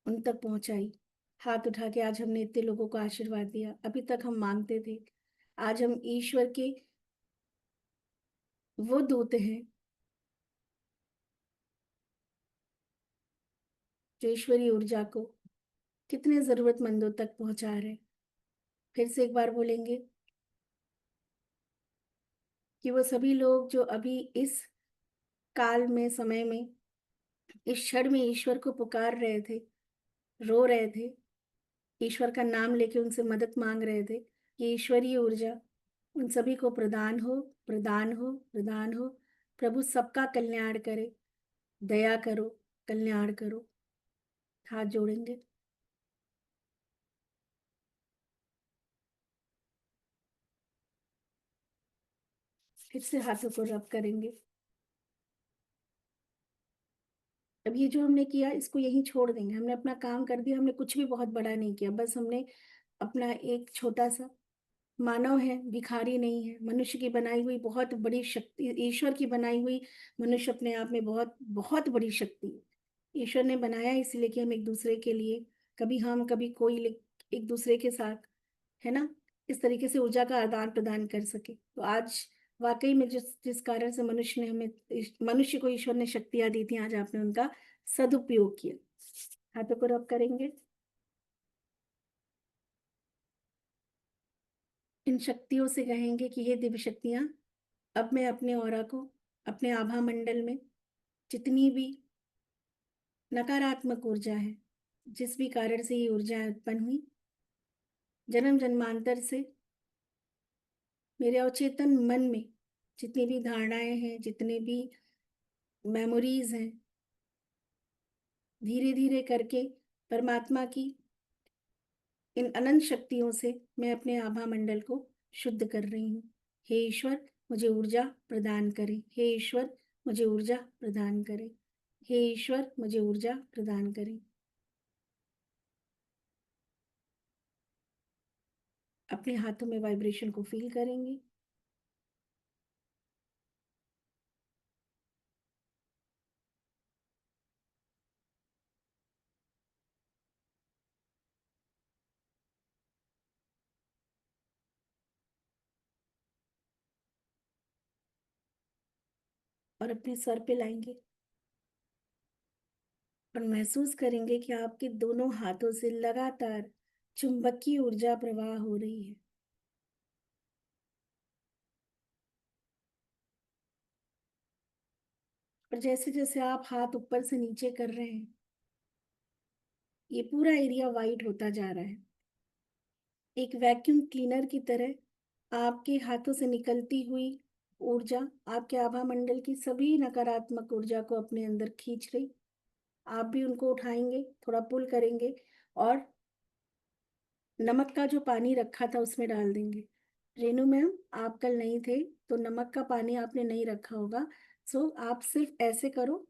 उन तक पहुंचाई। हाथ उठा के आज हमने इतने लोगों को आशीर्वाद दिया। अभी तक हम मांगते थे, आज हम ईश्वर के वो दूत हैं जो ईश्वरीय ऊर्जा को कितने जरूरतमंदों तक पहुंचा रहे हैं। फिर से एक बार बोलेंगे कि वो सभी लोग जो अभी इस काल में, समय में, इस क्षण में ईश्वर को पुकार रहे थे, रो रहे थे, ईश्वर का नाम लेके उनसे मदद मांग रहे थे, ये ईश्वरीय ऊर्जा उन सभी को प्रदान हो, प्रदान हो, प्रदान हो। प्रभु सबका कल्याण करे, दया करो, कल्याण करो। हाथ जोड़ेंगे। फिर से हाथों को रब करेंगे। अब ये जो हमने किया इसको यहीं छोड़ देंगे। हमने अपना काम कर दिया, हमने कुछ भी बहुत बड़ा नहीं किया, बस हमने अपना एक छोटा सा, मानव है, भिखारी नहीं है, मनुष्य की बनाई हुई बहुत बड़ी शक्ति, ईश्वर की बनाई हुई मनुष्य अपने आप में बहुत बहुत बड़ी शक्ति है। ईश्वर ने बनाया इसलिए कि हम एक दूसरे के लिए, कभी हम कभी कोई, एक दूसरे के साथ, है ना, इस तरीके से ऊर्जा का आदान प्रदान कर सके। तो आज वाकई में जिस जिस कारण से मनुष्य ने हमें, मनुष्य को ईश्वर ने शक्तियां दी थी, आज आपने उनका सदुपयोग किया। हाथों को रब करेंगे। इन शक्तियों से कहेंगे कि ये दिव्य शक्तियां, अब मैं अपने ऑरा को, अपने आभा मंडल में जितनी भी नकारात्मक ऊर्जा है, जिस भी कारण से ये ऊर्जा उत्पन्न हुई, जन्म जन्मांतर से मेरे अवचेतन मन में जितनी भी धारणाएं हैं, जितने भी मेमोरीज हैं, धीरे धीरे करके परमात्मा की इन अनंत शक्तियों से मैं अपने आभा मंडल को शुद्ध कर रही हूँ। हे ईश्वर, मुझे ऊर्जा प्रदान करें। हे ईश्वर, मुझे ऊर्जा प्रदान करें। हे ईश्वर, मुझे ऊर्जा प्रदान करें। अपने हाथों में वाइब्रेशन को फील करेंगे। और अपने सर पे लाएंगे और महसूस करेंगे कि आपके दोनों हाथों से लगातार चुंबकीय ऊर्जा प्रवाह हो रही है। और जैसे जैसे आप हाथ ऊपर से नीचे कर रहे हैं, ये पूरा एरिया वाइट होता जा रहा है। एक वैक्यूम क्लीनर की तरह आपके हाथों से निकलती हुई ऊर्जा आपके आभा मंडल की सभी नकारात्मक ऊर्जा को अपने अंदर खींच रही। आप भी उनको उठाएंगे, थोड़ा पुल करेंगे और नमक का जो पानी रखा था उसमें डाल देंगे। रेनू मैम, आप कल नहीं थे तो नमक का पानी आपने नहीं रखा होगा, सो आप सिर्फ ऐसे करो,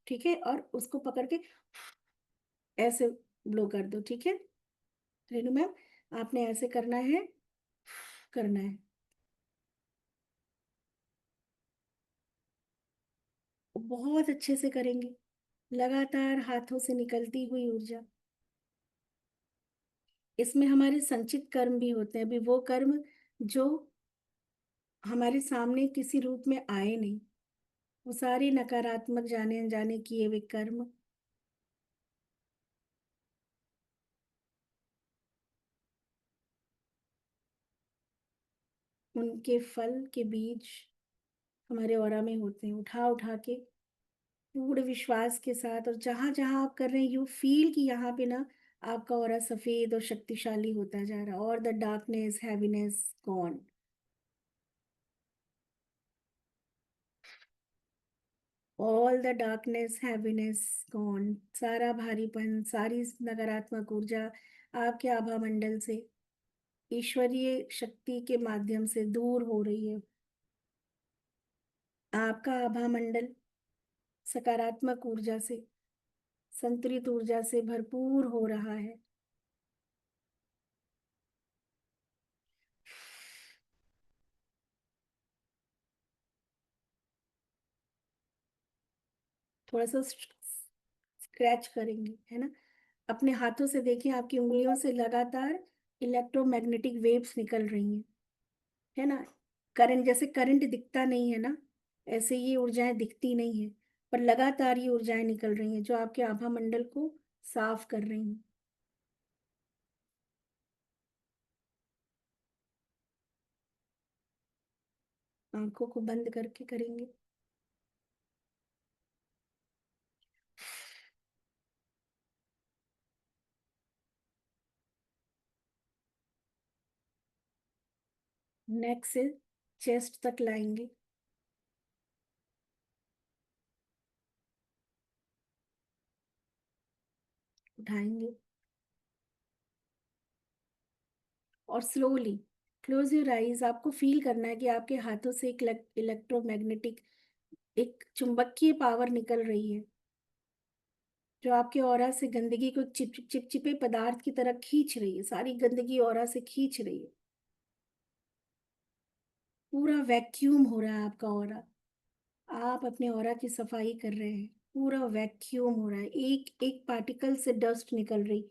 ठीक है, और उसको पकड़ के ऐसे ब्लो कर दो, ठीक है। रेनू मैम, आपने ऐसे करना है, करना है। बहुत अच्छे से करेंगे, लगातार हाथों से निकलती हुई ऊर्जा। इसमें हमारे संचित कर्म भी होते हैं, अभी वो कर्म जो हमारे सामने किसी रूप में आए नहीं, वो सारी नकारात्मक जाने अनजाने किए हुए कर्म, उनके फल के बीज हमारे ऑरा में होते हैं। उठा उठा के पूर्ण विश्वास के साथ, और जहां जहां आप कर रहे हैं, यू फील कि यहाँ पे ना आपका ऑरा सफेद और शक्तिशाली होता जा रहा है। और the darkness, heaviness gone. All the darkness, heaviness gone. सारा भारीपन, सारी नकारात्मक ऊर्जा आपके आभा मंडल से ईश्वरीय शक्ति के माध्यम से दूर हो रही है। आपका आभा मंडल सकारात्मक ऊर्जा से, संतुलित ऊर्जा से भरपूर हो रहा है। थोड़ा सा स्क्रैच करेंगे, है ना। अपने हाथों से देखें, आपकी उंगलियों से लगातार इलेक्ट्रोमैग्नेटिक वेव्स निकल रही हैं, है ना। करंट, जैसे करंट दिखता नहीं है ना, ऐसे ये ऊर्जाएं दिखती नहीं है, पर लगातार ये ऊर्जाएं निकल रही हैं जो आपके आभा मंडल को साफ कर रही हैं। आंखों को बंद करके करेंगे। नेक से चेस्ट तक लाएंगे। उठाएंगे और स्लोली क्लोज योर आईज। आपको फील करना है कि आपके हाथों से एक इलेक्ट्रोमैग्नेटिक, एक चुंबकीय पावर निकल रही है जो आपके ऑरा से गंदगी को चिपचिपे पदार्थ की तरह खींच रही है। सारी गंदगी ऑरा से खींच रही है। पूरा वैक्यूम हो रहा है आपका ऑरा। आप अपने ऑरा की सफाई कर रहे हैं। पूरा वैक्यूम हो रहा है, एक एक पार्टिकल से डस्ट निकल रही।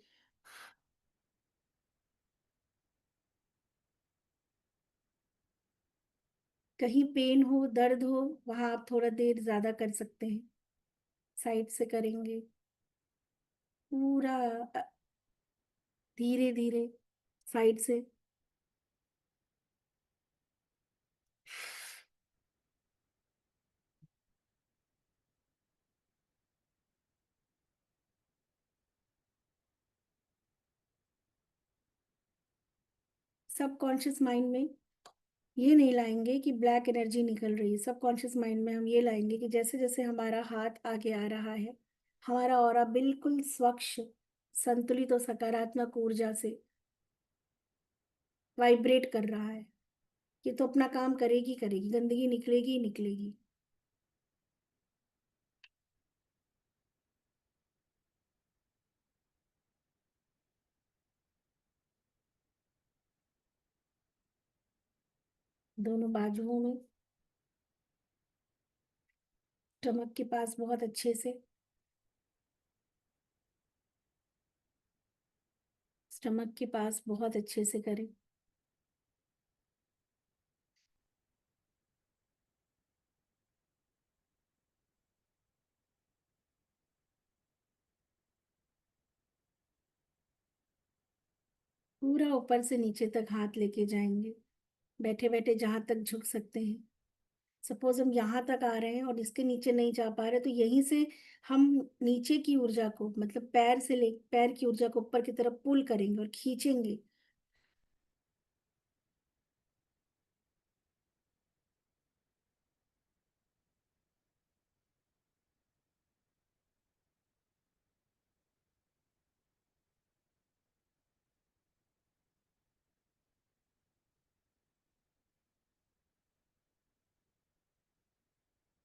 कहीं पेन हो, दर्द हो, वहां आप थोड़ा देर ज्यादा कर सकते हैं। साइड से करेंगे पूरा, धीरे धीरे साइड से। सबकॉन्शियस माइंड में ये नहीं लाएंगे कि ब्लैक एनर्जी निकल रही है। सबकॉन्शियस माइंड में हम ये लाएंगे कि जैसे जैसे हमारा हाथ आगे आ रहा है, हमारा ऑरा बिल्कुल स्वच्छ, संतुलित और सकारात्मक ऊर्जा से वाइब्रेट कर रहा है। ये तो अपना काम करेगी करेगी, गंदगी निकलेगी ही निकलेगी। दोनों बाजुओं में, स्टमक के पास बहुत अच्छे से। स्टमक के पास बहुत अच्छे से करें। पूरा ऊपर से नीचे तक हाथ लेके जाएंगे, बैठे बैठे जहां तक झुक सकते हैं। सपोज हम यहाँ तक आ रहे हैं और इसके नीचे नहीं जा पा रहे, तो यहीं से हम नीचे की ऊर्जा को, मतलब पैर से ले, पैर की ऊर्जा को ऊपर की तरफ पुल करेंगे और खींचेंगे।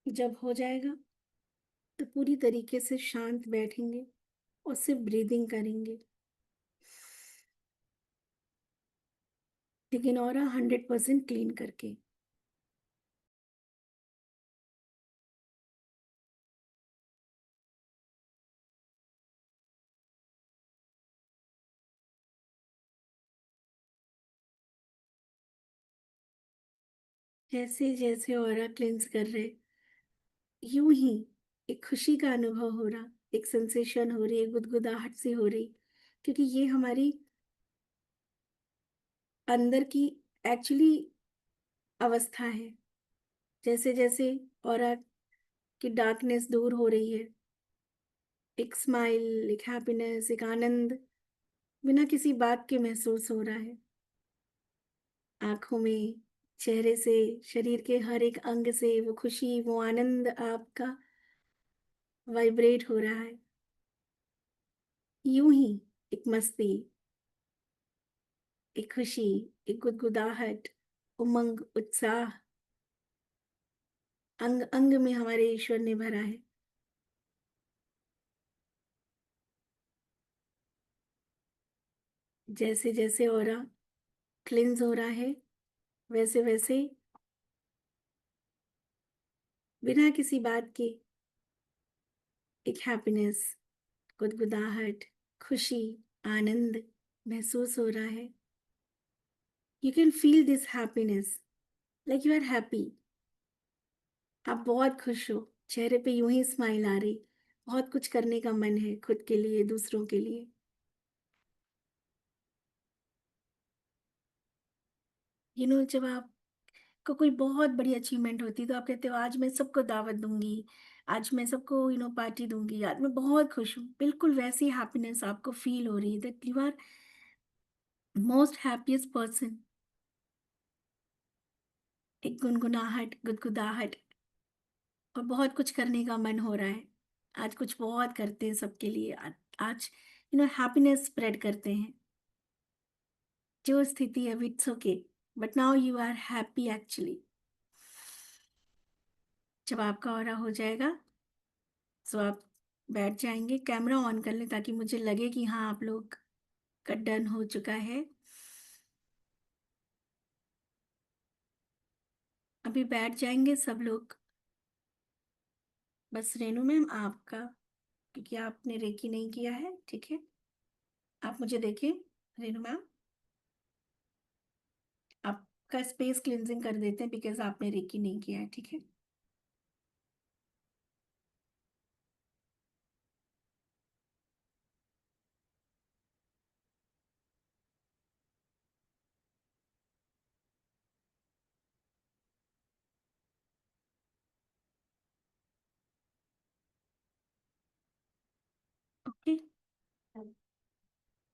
जब हो जाएगा तो पूरी तरीके से शांत बैठेंगे और सिर्फ ब्रीदिंग करेंगे, लेकिन और 100% क्लीन करके। जैसे जैसे ऑरा क्लेंस कर रहे, यूं ही एक खुशी का अनुभव हो रहा, एक सेंसेशन हो रही, एक गुदगुदाहट सी हो रही, क्योंकि ये हमारी अंदर की एक्चुअली अवस्था है। जैसे जैसे ऑरा की डार्कनेस दूर हो रही है, एक स्माइल, एक हैप्पीनेस, एक आनंद बिना किसी बात के महसूस हो रहा है। आंखों में, चेहरे से, शरीर के हर एक अंग से वो खुशी, वो आनंद आपका वाइब्रेट हो रहा है। यूं ही एक मस्ती, एक खुशी, एक गुदगुदाहट, उमंग, उत्साह अंग अंग में हमारे ईश्वर ने भरा है। जैसे जैसे ऑरा क्लिंज हो रहा है, वैसे वैसे बिना किसी बात के एक हैप्पीनेस, गुदगुदाहट, खुशी, आनंद महसूस हो रहा है। You can feel this happiness, like you are happy. आप बहुत खुश हो, चेहरे पे यूं ही स्माइल आ रही, बहुत कुछ करने का मन है खुद के लिए, दूसरों के लिए। जब आपको कोई बहुत बड़ी अचीवमेंट होती है तो आप कहते हो आज मैं सबको दावत दूंगी, आज मैं सबको पार्टी दूंगी, आज मैं बहुत खुश हूँ। बिल्कुल वैसी हैप्पीनेस आपको फील हो रही है, that you are most happiest person. एक गुनगुनाहट, गुदगुदाहट, और बहुत कुछ करने का मन हो रहा है। आज कुछ बहुत करते हैं सबके लिए, आज हैप्पीनेस स्प्रेड करते हैं। जो स्थिति है it's okay, but now you are happy actually. जब आपका ऑरा हो जाएगा तो आप बैठ जाएंगे, कैमरा ऑन कर लें ताकि मुझे लगे कि हाँ आप लोग का डन हो चुका है। अभी बैठ जाएंगे सब लोग, बस रेनू मैम आपका, क्योंकि आपने रेकी नहीं किया है, ठीक है। आप मुझे देखें रेनू मैम, आपका स्पेस क्लींजिंग कर देते हैं बिकॉज आपने रेकी नहीं किया है, ठीक है। Okay,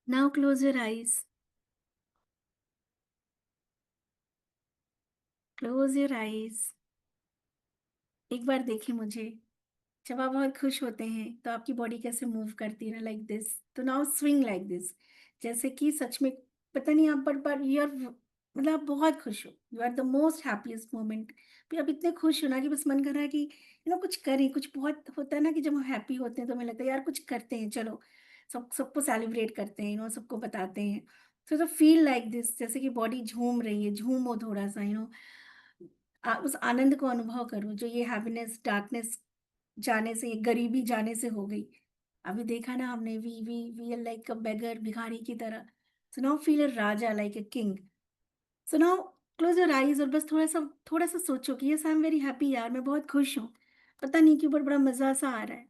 now close your eyes, close your eyes. एक बार देखें मुझे, जब आप बहुत खुश होते हैं तो आपकी बॉडी कैसे मूव करती है ना, लाइक दिस। तो नाउ स्विंग लाइक दिस, जैसे कि सच में पता नहीं आप पर यू आर, मतलब आप बहुत खुश हो, you are the most happiest moment. भी आप इतने खुश हो ना कि बस मन कर रहा है कि कुछ करें। कुछ बहुत होता है ना कि जब हम हैप्पी होते हैं तो हमें लगता है यार कुछ करते हैं, चलो सबको सेलिब्रेट करते हैं, सबको बताते हैं। तो फील लाइक दिस, जैसे कि बॉडी झूम रही है, झूमो थोड़ा सा, उस आनंद को अनुभव करो जो ये हैप्पीनेस डार्कनेस जाने से, ये गरीबी जाने से हो गई। अभी देखा ना हमने, वी आर लाइक अ बेगर, भिखारी की तरह। So now feel a raja like a king. So now close your eyes और बस थोड़ा सा सोचो कि yes I am very happy यार, मैं बहुत खुश हूँ। पता नहीं क्यों पर बड़ा मजा सा आ रहा है,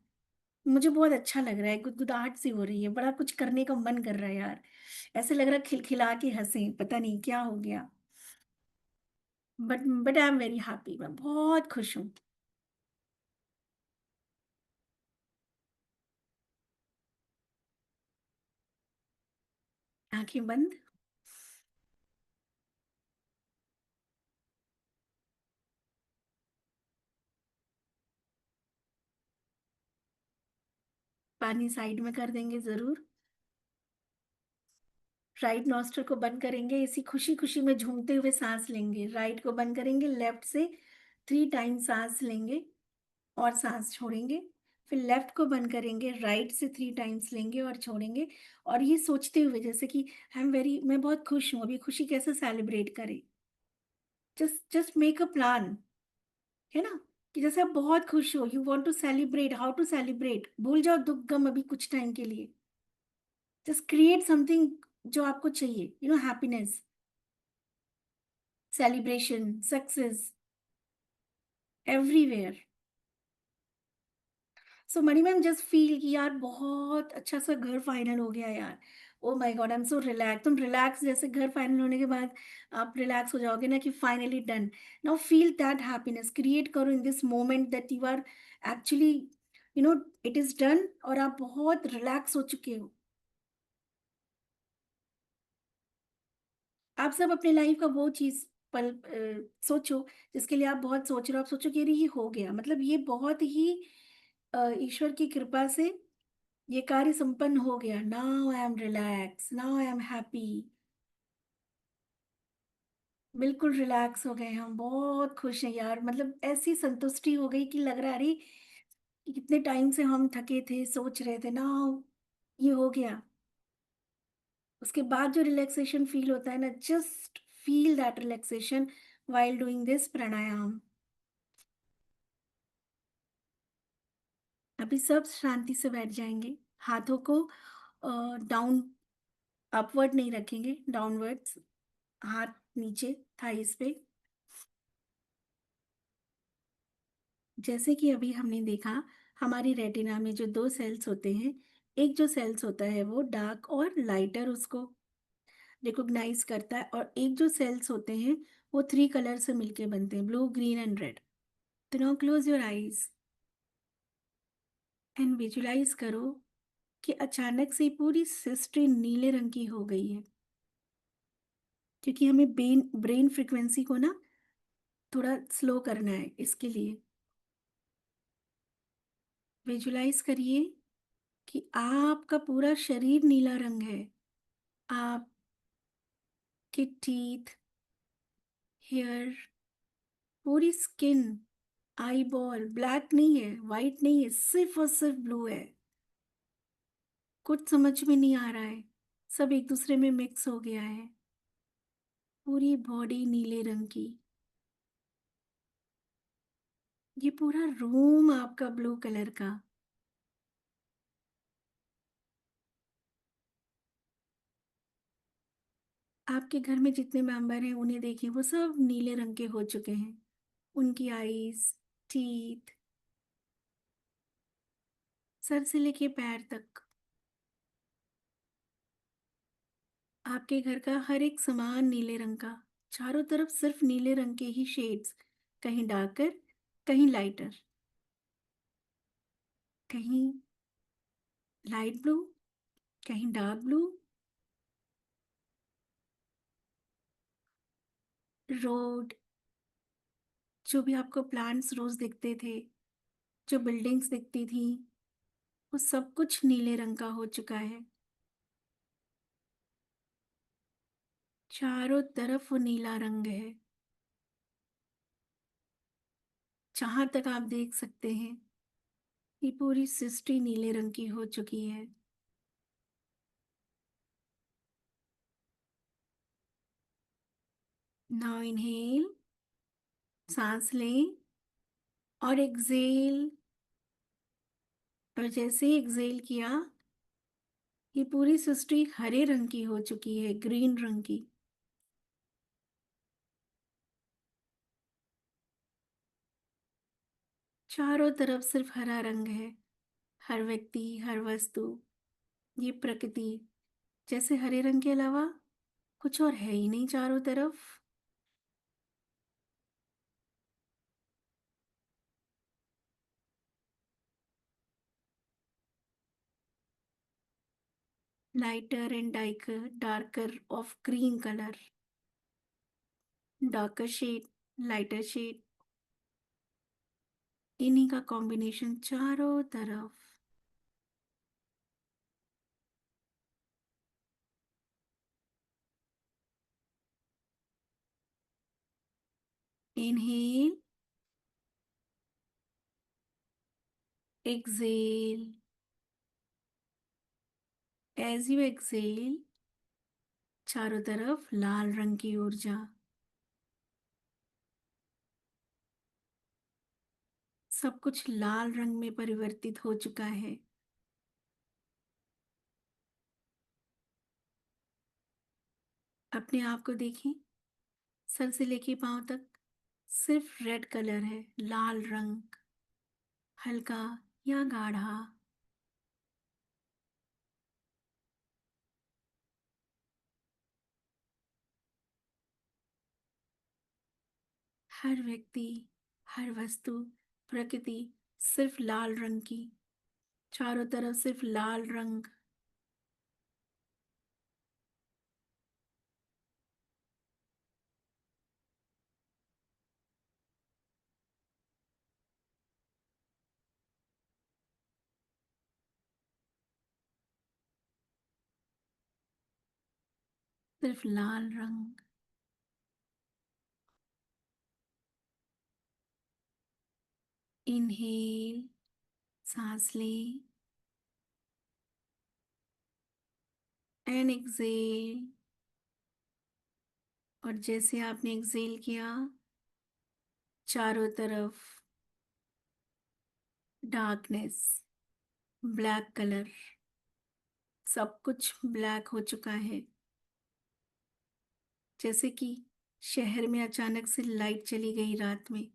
मुझे बहुत अच्छा लग रहा है, गुदगुदाहट सी हो रही है, बड़ा कुछ करने का मन कर रहा है यार। ऐसे लग रहा है खिलखिला के हंसे, पता नहीं क्या हो गया। But I am very happy, मैं बहुत खुश हूँ। आंखें बंद, पानी साइड में कर देंगे जरूर। राइट नॉस्ट्रल को बंद करेंगे, इसी खुशी खुशी में झूमते हुए सांस लेंगे। राइट को बंद करेंगे, लेफ्ट से 3 टाइम सांस लेंगे और सांस छोड़ेंगे। फिर लेफ्ट को बंद करेंगे, राइट से 3 टाइम्स लेंगे और छोड़ेंगे। और ये सोचते हुए जैसे कि मैं बहुत खुश हूँ, अभी खुशी कैसे सेलिब्रेट करें। जस्ट मेक अ प्लान, है ना, कि जैसे आप बहुत खुश हो, you want to celebrate, how to celebrate, भूल जाओ दुख गम अभी कुछ टाइम के लिए। जस्ट क्रिएट समथिंग जो आपको चाहिए, हैप्पीनेस, सेलिब्रेशन, सक्सेस एवरीवेयर। सो मनी मैम जस्ट फील कि यार बहुत अच्छा सा घर फाइनल हो गया यार। Oh my God, I am so relax. तुम रिलैक्स, जैसे घर फाइनल होने के बाद आप रिलैक्स हो जाओगे ना कि finally done. Now feel that happiness, create करो in this moment that you are actually, it is done और आप बहुत रिलैक्स हो चुके हो। आप सब अपने लाइफ का वो चीज पल सोचो जिसके लिए आप बहुत सोच रहे हो। आप सोचो कि अरे ये हो गया, मतलब ये बहुत ही ईश्वर की कृपा से ये कार्य संपन्न हो गया। Now I am relax, now I am happy. बिल्कुल रिलैक्स हो गए हम, बहुत खुश हैं यार, मतलब ऐसी संतुष्टि हो गई कि लग रहा है अरे कि कितने टाइम से हम थके थे, सोच रहे थे ना, ये हो गया। उसके बाद जो रिलैक्सेशन फील होता है ना, just feel that relaxation while doing this pranayama. अभी सब शांति से बैठ जाएंगे, हाथों को डाउन, अपवर्ड नहीं रखेंगे, डाउनवर्ड्स, हाथ नीचे थाइस पे। जैसे कि अभी हमने देखा, हमारी रेटिना में जो दो सेल्स होते हैं, एक जो सेल्स होता है वो डार्क और लाइटर उसको रिकॉग्नाइज करता है, और एक जो सेल्स होते हैं वो थ्री कलर से मिलके बनते हैं, ब्लू, ग्रीन एंड रेड। तो now close your eyes and visualise करो कि अचानक से पूरी सिस्ट्री नीले रंग की हो गई है, क्योंकि हमें ब्रेन ब्रेन फ्रिक्वेंसी को ना थोड़ा स्लो करना है। इसके लिए विजुलाइज करिए कि आपका पूरा शरीर नीला रंग है। आपके टीथ, हेयर, पूरी स्किन, आई बॉल ब्लैक नहीं है, वाइट नहीं है, सिर्फ और सिर्फ ब्लू है। कुछ समझ में नहीं आ रहा है, सब एक दूसरे में मिक्स हो गया है। पूरी बॉडी नीले रंग की, ये पूरा रूम आपका ब्लू कलर का। आपके घर में जितने मेंबर हैं उन्हें देखिए, वो सब नीले रंग के हो चुके हैं। उनकी आईज, टीथ, सर से लेके पैर तक, आपके घर का हर एक सामान नीले रंग का। चारों तरफ सिर्फ नीले रंग के ही शेड्स, कहीं डार्कर, कहीं लाइटर, कहीं लाइट ब्लू, कहीं डार्क ब्लू। रोड, जो भी आपको प्लांट्स रोज दिखते थे, जो बिल्डिंग्स दिखती थी, वो सब कुछ नीले रंग का हो चुका है। चारों तरफ वो नीला रंग है, जहां तक आप देख सकते हैं। ये पूरी सृष्टि नीले रंग की हो चुकी है। नाउ इनहेल, सांस लें और एक्सेल। और जैसे ही एक्सेल किया, ये पूरी सृष्टि हरे रंग की हो चुकी है, ग्रीन रंग की। चारों तरफ सिर्फ हरा रंग है, हर व्यक्ति, हर वस्तु, ये प्रकृति, जैसे हरे रंग के अलावा कुछ और है ही नहीं चारों तरफ। Lighter and darker, darker of green colour, darker shade, lighter shade, इन्हीं का कॉम्बिनेशन चारों तरफ। Inhale, exhale. As you exhale, चारों तरफ लाल रंग की ऊर्जा, सब कुछ लाल रंग में परिवर्तित हो चुका है। अपने आप को देखें, सर से लेके पांव तक सिर्फ रेड कलर है, लाल रंग, हल्का या गाढ़ा। हर व्यक्ति, हर वस्तु, प्रकृति सिर्फ लाल रंग की, चारों तरफ सिर्फ लाल रंग। सिर्फ लाल रंग। इनहेल, सांस लें एंड एक्सेल। और जैसे आपने एक्सेल किया, चारों तरफ डार्कनेस, ब्लैक कलर, सब कुछ ब्लैक हो चुका है। जैसे कि शहर में अचानक से लाइट चली गई रात में,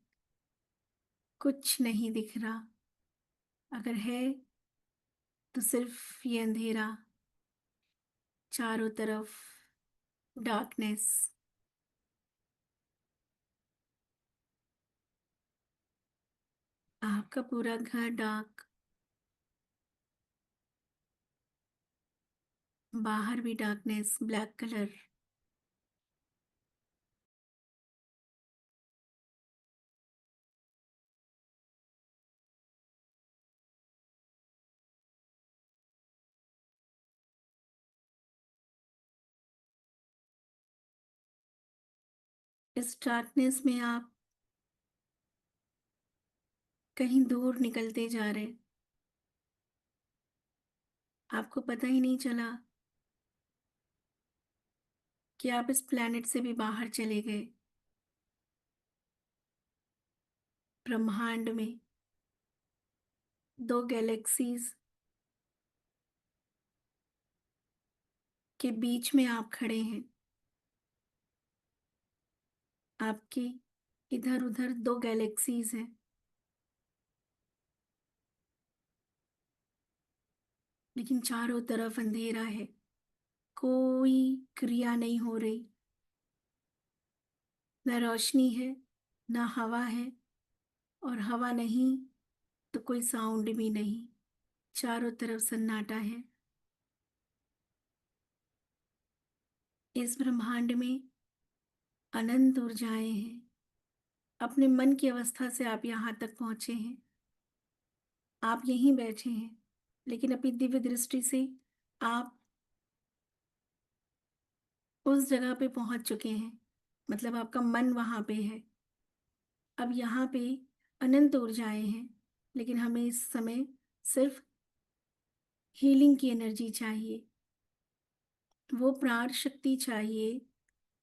कुछ नहीं दिख रहा, अगर है तो सिर्फ ये अंधेरा, चारों तरफ डार्कनेस। आपका पूरा घर डार्क, बाहर भी डार्कनेस, ब्लैक कलर। इस डार्कनेस में आप कहीं दूर निकलते जा रहे, आपको पता ही नहीं चला कि आप इस प्लेनेट से भी बाहर चले गए। ब्रह्मांड में दो गैलेक्सीज के बीच में आप खड़े हैं। आपके इधर उधर दो गैलेक्सीज हैं, लेकिन चारों तरफ अंधेरा है, कोई क्रिया नहीं हो रही, न रोशनी है न हवा है, और हवा नहीं तो कोई साउंड भी नहीं, चारों तरफ सन्नाटा है। इस ब्रह्मांड में अनंत ऊर्जाएं हैं। अपने मन की अवस्था से आप यहाँ तक पहुंचे हैं, आप यहीं बैठे हैं, लेकिन अपनी दिव्य दृष्टि से आप उस जगह पे पहुंच चुके हैं, मतलब आपका मन वहां पे है। अब यहाँ पे अनंत ऊर्जाएं हैं, लेकिन हमें इस समय सिर्फ हीलिंग की एनर्जी चाहिए, वो प्राण शक्ति चाहिए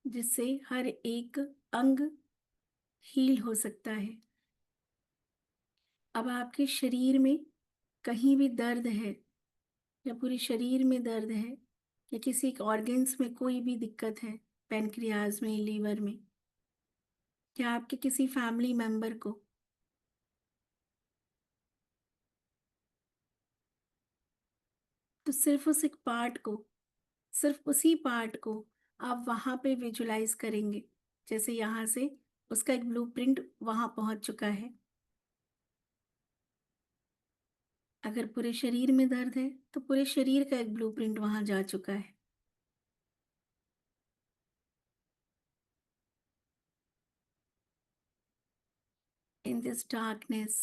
जिससे हर एक अंग हील हो सकता है। अब आपके शरीर में कहीं भी दर्द है, या पूरे शरीर में दर्द है, या किसी ऑर्गन्स में कोई भी दिक्कत है, पैनक्रियाज में, लीवर में, या आपके किसी फैमिली मेंबर को, तो सिर्फ उस एक पार्ट को, सिर्फ उसी पार्ट को आप वहां पे विजुलाइज करेंगे, जैसे यहाँ से उसका एक ब्लूप्रिंट वहां पहुंच चुका है। अगर पूरे शरीर में दर्द है तो पूरे शरीर का एक ब्लूप्रिंट वहां जा चुका है। इन दिस डार्कनेस,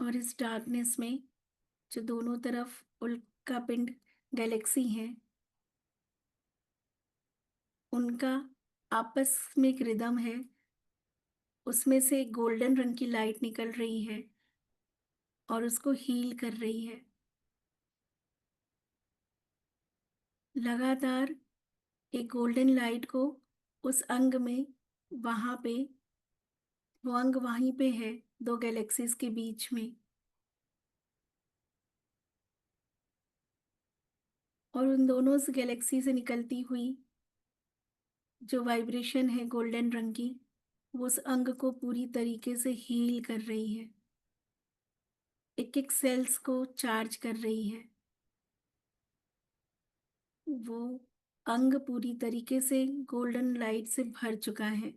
और इस डार्कनेस में जो दोनों तरफ उल्का पिंड गैलेक्सी हैं, उनका आपस में एक रिदम है, उसमें से गोल्डन रंग की लाइट निकल रही है और उसको हील कर रही है। लगातार एक गोल्डन लाइट को उस अंग में, वहां पे, वो अंग वहीं पे है, दो गैलेक्सीज के बीच में, और उन दोनों से गैलेक्सी से निकलती हुई जो वाइब्रेशन है गोल्डन रंग की, वो उस अंग को पूरी तरीके से हील कर रही है, एक एक सेल्स को चार्ज कर रही है। वो अंग पूरी तरीके से गोल्डन लाइट से भर चुका है।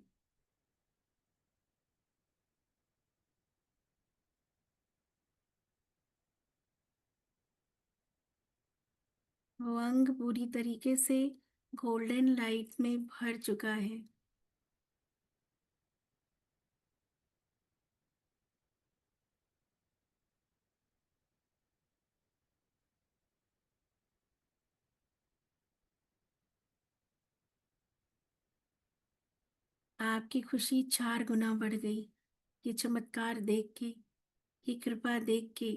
वो अंग पूरी तरीके से गोल्डन लाइट में भर चुका है। आपकी खुशी 4 गुना बढ़ गई, ये चमत्कार देख के, ये कृपा देख के।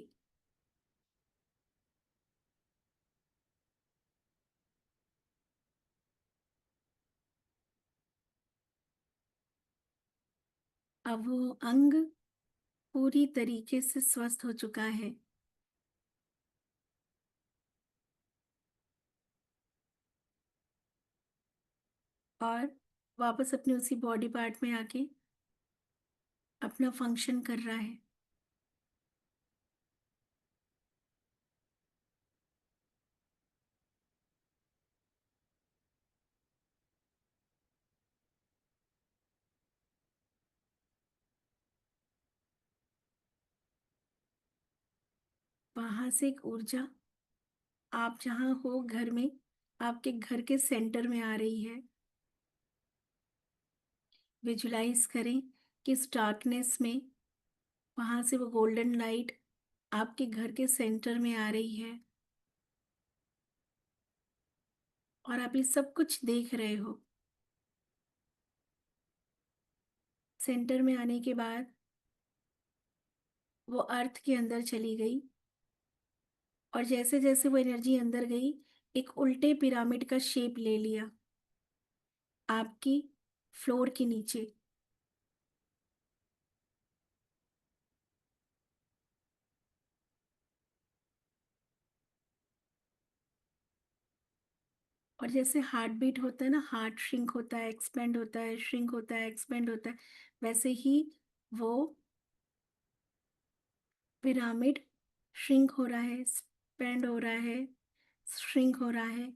अब वो अंग पूरी तरीके से स्वस्थ हो चुका है। और वापस अपने उसी बॉडी पार्ट में आके अपना फंक्शन कर रहा है। वहां से एक ऊर्जा आप जहां हो घर में, आपके घर के सेंटर में आ रही है। विजुलाइज करें कि इस डार्कनेस में वहां से वो गोल्डन लाइट आपके घर के सेंटर में आ रही है और आप ये सब कुछ देख रहे हो। सेंटर में आने के बाद वो अर्थ के अंदर चली गई और जैसे जैसे वो एनर्जी अंदर गई, एक उल्टे पिरामिड का शेप ले लिया आपकी फ्लोर के नीचे। और जैसे हार्ट बीट होता है ना, हार्ट श्रिंक होता है, एक्सपेंड होता है, श्रिंक होता है, एक्सपेंड होता है, वैसे ही वो पिरामिड श्रिंक हो रहा है, एक्सपेंड हो रहा है, श्रिंक हो रहा है।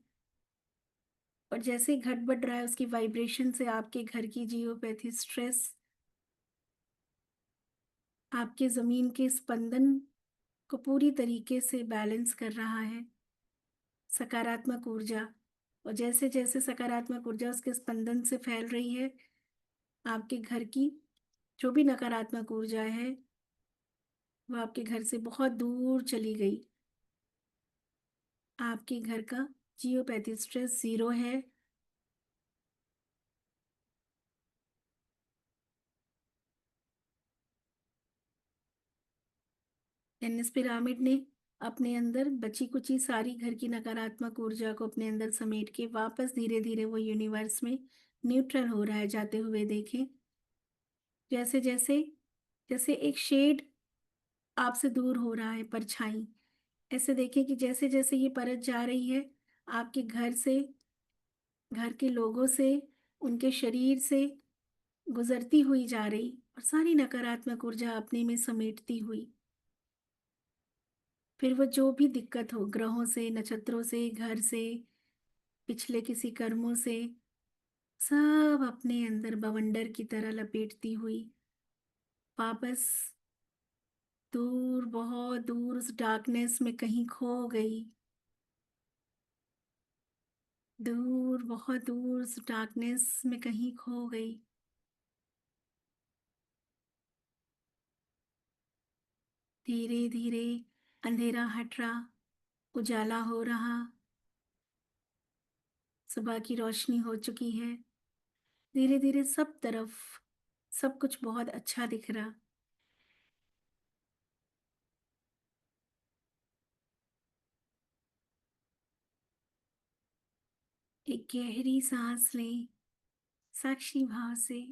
और जैसे ही घट बढ़ रहा है उसकी वाइब्रेशन से आपके घर की जियोपैथी स्ट्रेस आपके जमीन के स्पंदन को पूरी तरीके से बैलेंस कर रहा है। सकारात्मक ऊर्जा, और जैसे जैसे सकारात्मक ऊर्जा उसके स्पंदन से फैल रही है, आपके घर की जो भी नकारात्मक ऊर्जा है वो आपके घर से बहुत दूर चली गई। आपके घर का जियोपैथी स्ट्रेस जीरो है। इस पिरामिड ने अपने अंदर बची कुची सारी घर की नकारात्मक ऊर्जा को अपने अंदर समेट के वापस धीरे धीरे वो यूनिवर्स में न्यूट्रल हो रहा है जाते हुए देखें। जैसे जैसे जैसे एक शेड आपसे दूर हो रहा है, परछाई, ऐसे देखें कि जैसे जैसे ये परत जा रही है आपके घर से, घर के लोगों से, उनके शरीर से गुजरती हुई जा रही और सारी नकारात्मक ऊर्जा अपने में समेटती हुई। फिर वो जो भी दिक्कत हो, ग्रहों से, नक्षत्रों से, घर से, पिछले किसी कर्मों से, सब अपने अंदर बवंडर की तरह लपेटती हुई वापस दूर, बहुत दूर उस डार्कनेस में कहीं खो गई। दूर, बहुत दूर उस डार्कनेस में कहीं खो गई। धीरे धीरे अंधेरा हट रहा, उजाला हो रहा, सुबह की रोशनी हो चुकी है। धीरे धीरे सब तरफ सब कुछ बहुत अच्छा दिख रहा। एक गहरी सांस लें साक्षी भाव से।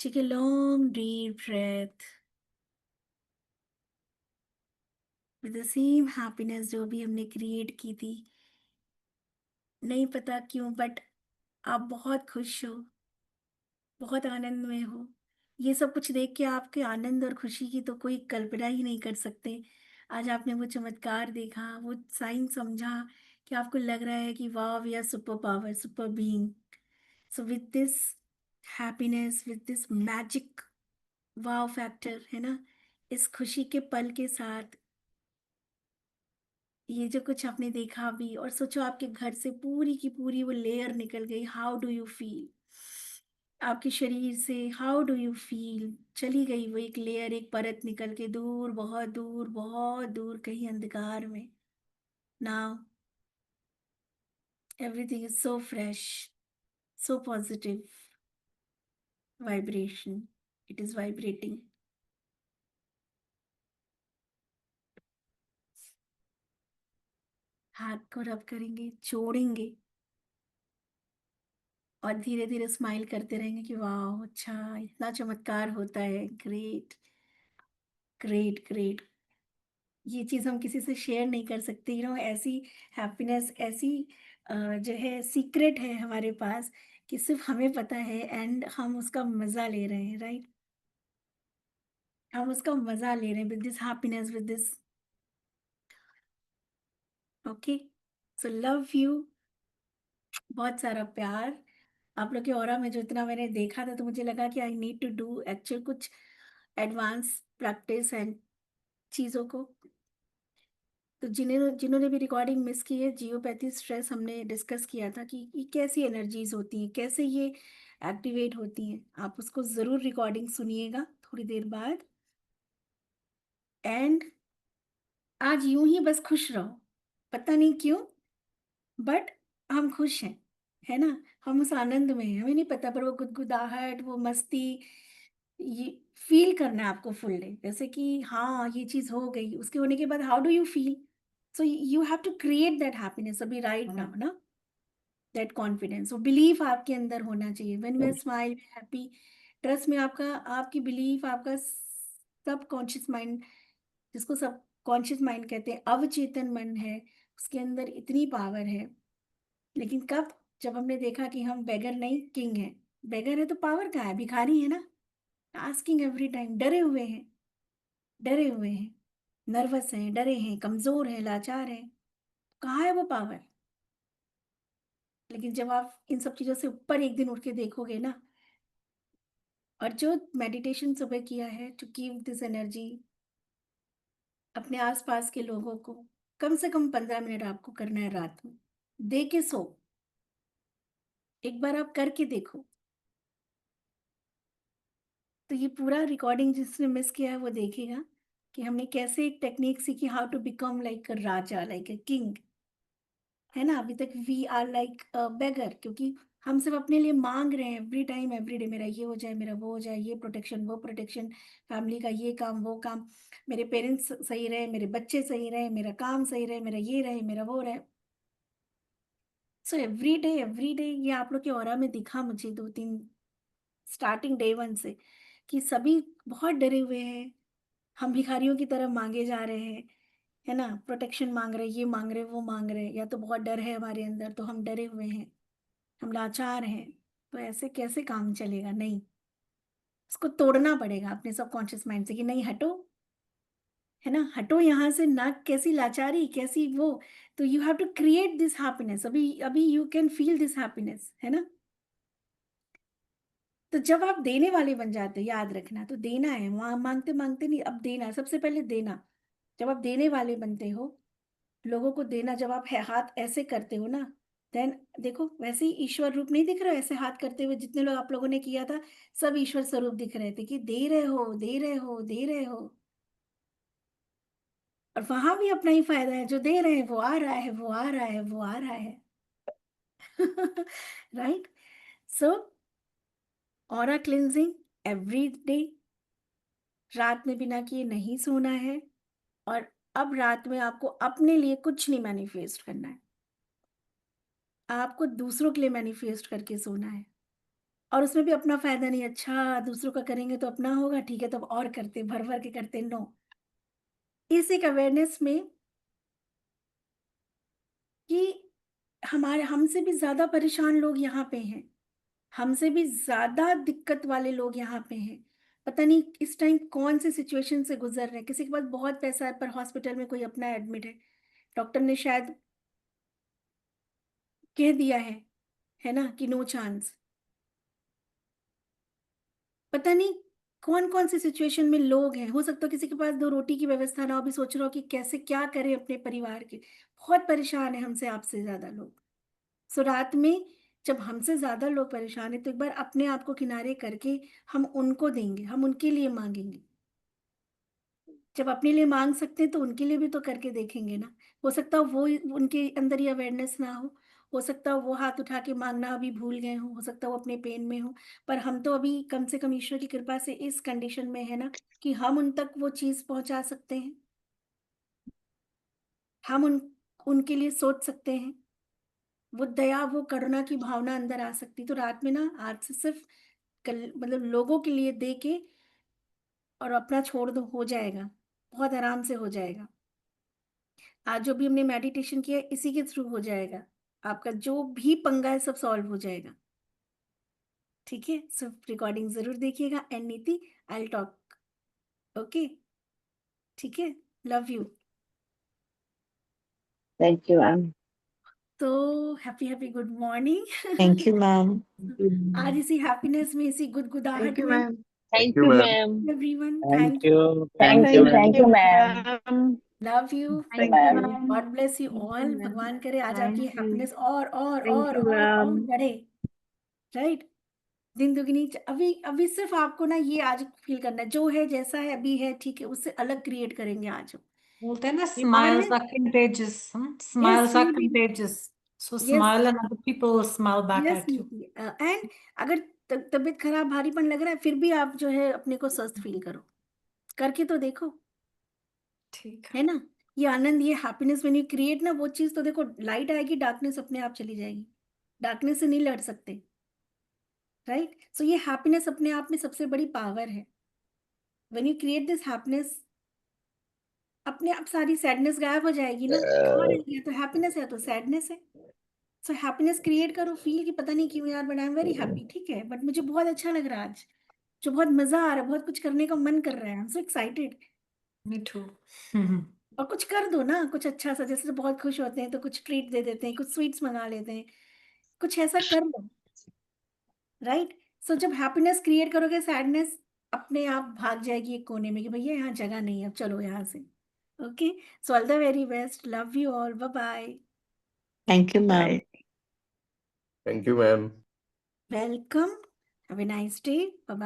Take a long deep breath with the same happiness जो भी हमने क्रिएट की थी। नहीं पता क्यों बट आप बहुत खुश हो, बहुत आनंद में हो। ये सब कुछ देख के आपके आनंद और खुशी की तो कोई कल्पना ही नहीं कर सकते। आज आपने वो चमत्कार देखा, वो साइन समझा कि आपको लग रहा है कि वाह, we are super power, super being. So with this happiness, with this magic wow factor, है ना, इस खुशी के पल के साथ ये जो कुछ आपने देखा भी, और सोचो आपके घर से पूरी की पूरी वो लेयर निकल गई। How do you feel? आपके शरीर से हाउ डू यू फील? चली गई वो एक लेयर, एक परत निकल के दूर, बहुत दूर, बहुत दूर कहीं अंधकार में। Now everything is so fresh, so positive vibration, it is vibrating. हाथ को रब करेंगे, जोड़ेंगे और धीरे धीरे स्माइल करते रहेंगे कि वाह, अच्छा इतना चमत्कार होता है। Great, great, great. ये चीज़ हम किसी से शेयर नहीं कर सकते, ऐसी हैप्पीनेस, ऐसी जो है सीक्रेट है हमारे पास कि सिर्फ हमें पता है, एंड हम उसका मज़ा ले रहे हैं, राइट? हम उसका मज़ा ले रहे हैं with this happiness, with this. Okay, so love you, बहुत सारा प्यार। आप लोग के ऑरा में जो इतना मैंने देखा था, तो मुझे लगा कि I need to do actual कुछ एडवांस प्रैक्टिस एंड चीज़ों को। तो जिन्होंने जिन्होंने भी रिकॉर्डिंग मिस की है, जियोपैथी स्ट्रेस हमने डिस्कस किया था कि ये कैसी एनर्जीज होती हैं, कैसे ये एक्टिवेट होती हैं। आप उसको ज़रूर रिकॉर्डिंग सुनिएगा थोड़ी देर बाद। एंड आज यूं ही बस खुश रहो, पता नहीं क्यों, बट हम खुश हैं, है ना? हम उस आनंद में हैं, हमें नहीं पता, पर वो गुदगुदाहट, वो मस्ती, ये फील करना है आपको फुल डे। जैसे कि हाँ, ये चीज़ हो गई, उसके होने के बाद how do you feel? So you have to create that happiness अभी राइट नाउ ना, दैट कॉन्फिडेंस, वो बिलीफ आपके अंदर होना चाहिए। When we are smile, happy, trust में आपका, आपकी बिलीफ, आपका सब कॉन्शियस माइंड, जिसको सब कॉन्शियस माइंड कहते हैं, अवचेतन मन है, उसके अंदर इतनी पावर है। लेकिन कब? जब हमने देखा कि हम बेगर नहीं किंग हैं। बेगर है तो पावर कहाँ है? भिखारी है ना, आस्किंग एवरी टाइम, डरे हुए हैं, डरे हुए हैं, नर्वस हैं, डरे हैं, कमजोर हैं, लाचार हैं, कहाँ है वो पावर? लेकिन जब आप इन सब चीजों से ऊपर एक दिन उठ के देखोगे ना, और जो मेडिटेशन सुबह किया है टू गिव दिस एनर्जी अपने आसपास के लोगों को, कम से कम 15 मिनट आपको करना है रात में, दे के सो। एक बार आप करके देखो। तो ये पूरा रिकॉर्डिंग जिसने मिस किया है वो देखेगा कि हमने कैसे एक टेक्निक सीखी, how to become like a raja, like a king, है ना? अभी तक we are like a beggar, क्योंकि हम सिर्फ अपने लिए मांग रहे हैं एवरी टाइम एवरी डे, मेरा ये हो जाए, मेरा वो हो जाए, ये प्रोटेक्शन, वो प्रोटेक्शन, फैमिली का ये काम, वो काम, मेरे पेरेंट्स सही रहे, मेरे बच्चे सही रहे, मेरा काम सही रहे, मेरा ये रहे, मेरा वो रहे। सो एवरी डे ये आप लोग के ऑरा में दिखा मुझे 2-3 स्टार्टिंग डे 1 से, कि सभी बहुत डरे हुए हैं, हम भिखारियों की तरह मांगे जा रहे हैं, है ना? प्रोटेक्शन मांग रहे, ये मांग रहे, वो मांग रहे, या तो बहुत डर है हमारे अंदर तो हम डरे हुए हैं, हम लाचार हैं। तो ऐसे कैसे काम चलेगा? नहीं, उसको तोड़ना पड़ेगा अपने सबकॉन्शियस माइंड से कि नहीं, हटो, है ना? हटो यहाँ से, ना कैसी लाचारी, कैसी वो। तो you have to create this happiness, अभी अभी you can feel this happiness, है ना? तो जब आप देने वाले बन जाते हो, याद रखना, तो देना है, मांगते मांगते नहीं, अब देना, सबसे पहले देना। जब आप देने वाले बनते हो, लोगों को देना, जब आप हाथ ऐसे करते हो ना, देन देखो, वैसे ही ईश्वर रूप नहीं दिख रहा है? ऐसे हाथ करते हुए जितने लोग आप लोगों ने किया था, सब ईश्वर स्वरूप दिख रहे थे कि दे रहे हो, दे रहे हो, दे रहे हो। और वहां भी अपना ही फायदा है, जो दे रहे हैं वो आ रहा है, वो आ रहा है, वो आ रहा है। राइट? सो ऑरा क्लिंजिंग एवरी डे, रात में बिना किए नहीं सोना है। और अब रात में आपको अपने लिए कुछ नहीं मैनिफेस्ट करना है, आपको दूसरों के लिए मैनिफेस्ट करके सोना है। और उसमें भी अपना फायदा नहीं, अच्छा दूसरों का करेंगे तो अपना होगा, ठीक है, तो अब और करते, भर भर के करते, नो। इस एक अवेयरनेस में कि हमारे, हमसे भी ज्यादा परेशान लोग यहाँ पे हैं, हमसे भी ज्यादा दिक्कत वाले लोग यहाँ पे हैं। पता नहीं इस टाइम कौन से सिचुएशन से गुजर रहे हैं। किसी के पास बहुत पैसा है पर हॉस्पिटल में कोई अपना एडमिट है, डॉक्टर ने शायद कह दिया है ना, कि नो चांस। पता नहीं कौन कौन सी सिचुएशन में लोग हैं। हो सकता है किसी के पास 2 रोटी की व्यवस्था ना हो, अभी सोच रहा हो कि कैसे क्या करें अपने परिवार के। बहुत परेशान है हमसे, आपसे ज्यादा लोग। सो रात में जब हमसे ज्यादा लोग परेशान है, तो एक बार अपने आप को किनारे करके हम उनको देंगे, हम उनके लिए मांगेंगे। जब अपने लिए मांग सकते हैं तो उनके लिए भी तो करके देखेंगे ना। हो सकता है वो उनके अंदर ये अवेयरनेस ना हो सकता है वो हाथ उठा के मांगना अभी भूल गए हो सकता है वो अपने पेन में हो। पर हम तो अभी कम से कम ईश्वर की कृपा से इस कंडीशन में है ना, कि हम उन तक वो चीज पहुंचा सकते हैं, हम उनके लिए सोच सकते हैं, वो दया, वो करुणा की भावना अंदर आ सकती। तो रात में ना, आज से सिर्फ मतलब लोगों के लिए दे के और अपना छोड़ दो, हो जाएगा, बहुत आराम से हो जाएगा। आज जो भी हमने मेडिटेशन किया है, इसी के थ्रू हो जाएगा। आपका जो भी पंगा है सब सॉल्व हो जाएगा। ठीक है, सब रिकॉर्डिंग जरूर देखिएगा। एंड नीति, आई टॉक। ओके, ठीक है, love you. Thank you ma'am. तो happy happy good morning. Thank you, ma'am. आज इसी हैप्पीनेस में, इसी गुदगुदाहट थैंक यू में, ma'am. Thank you ma'am. Everyone, Thank thank you, you. Thank Thank you, you ma'am. Thank you ma'am. Love you, thank you ma'am. God bless you Thank you, all. ma'am. भगवान करे आज Thank आपकी you. Happiness और Thank you, ma'am. बढ़े। Right, दिन दुगनी। अभी अभी सिर्फ आपको ना ये आज फील करना है, जो है जैसा है अभी है, ठीक है, उससे अलग क्रिएट करेंगे आज हम। बोलते हैं ना, बीमार smiles है, are contagious. Smiles are contagious. So yes smile and other people will smile back yes at you. नीति। एंड अगर तबीयत खराब, भारीपन लग रहा है, फिर भी आप जो है अपने को स्वस्थ फील करो, करके तो देखो, ठीक है ना। ये आनंद, ये हैप्पीनेस व्हेन यू क्रिएट ना, वो चीज तो देखो, लाइट आएगी, डार्कनेस अपने आप चली जाएगी। डार्कनेस से नहीं लड़ सकते, राइट। सो ये हैप्पीनेस अपने आप में सबसे बड़ी पावर है। When you create this happiness, अपने आप सारी सैडनेस गायब हो जाएगी ना। कहाँ रह गया, तो हैप्पीनेस है तो सैडनेस है। सो हैप्पीनेस क्रिएट करो, फील कि पता नहीं क्यों यार, but I am very happy, ठीक है, बट मुझे बहुत अच्छा लग रहा है आज, जो बहुत मजा आ रहा है, बहुत कुछ करने का मन कर रहा है, I am so excited. Me too. और कुछ कर दो ना, कुछ अच्छा सा, जैसे बहुत खुश होते हैं तो कुछ ट्रीट दे देते हैं, कुछ स्वीट्स मंगा लेते हैं, कुछ ऐसा कर लो, राइट। सो जब हैप्पीनेस क्रिएट करोगे, सैडनेस अपने आप भाग जाएगी एक कोने में कि भैया यहाँ जगह नहीं है, अब चलो यहाँ से। Okay, so all the very best, love you all, bye bye. Thank you, ma'am. Bye. Thank you, ma'am. Welcome, have a nice day, bye.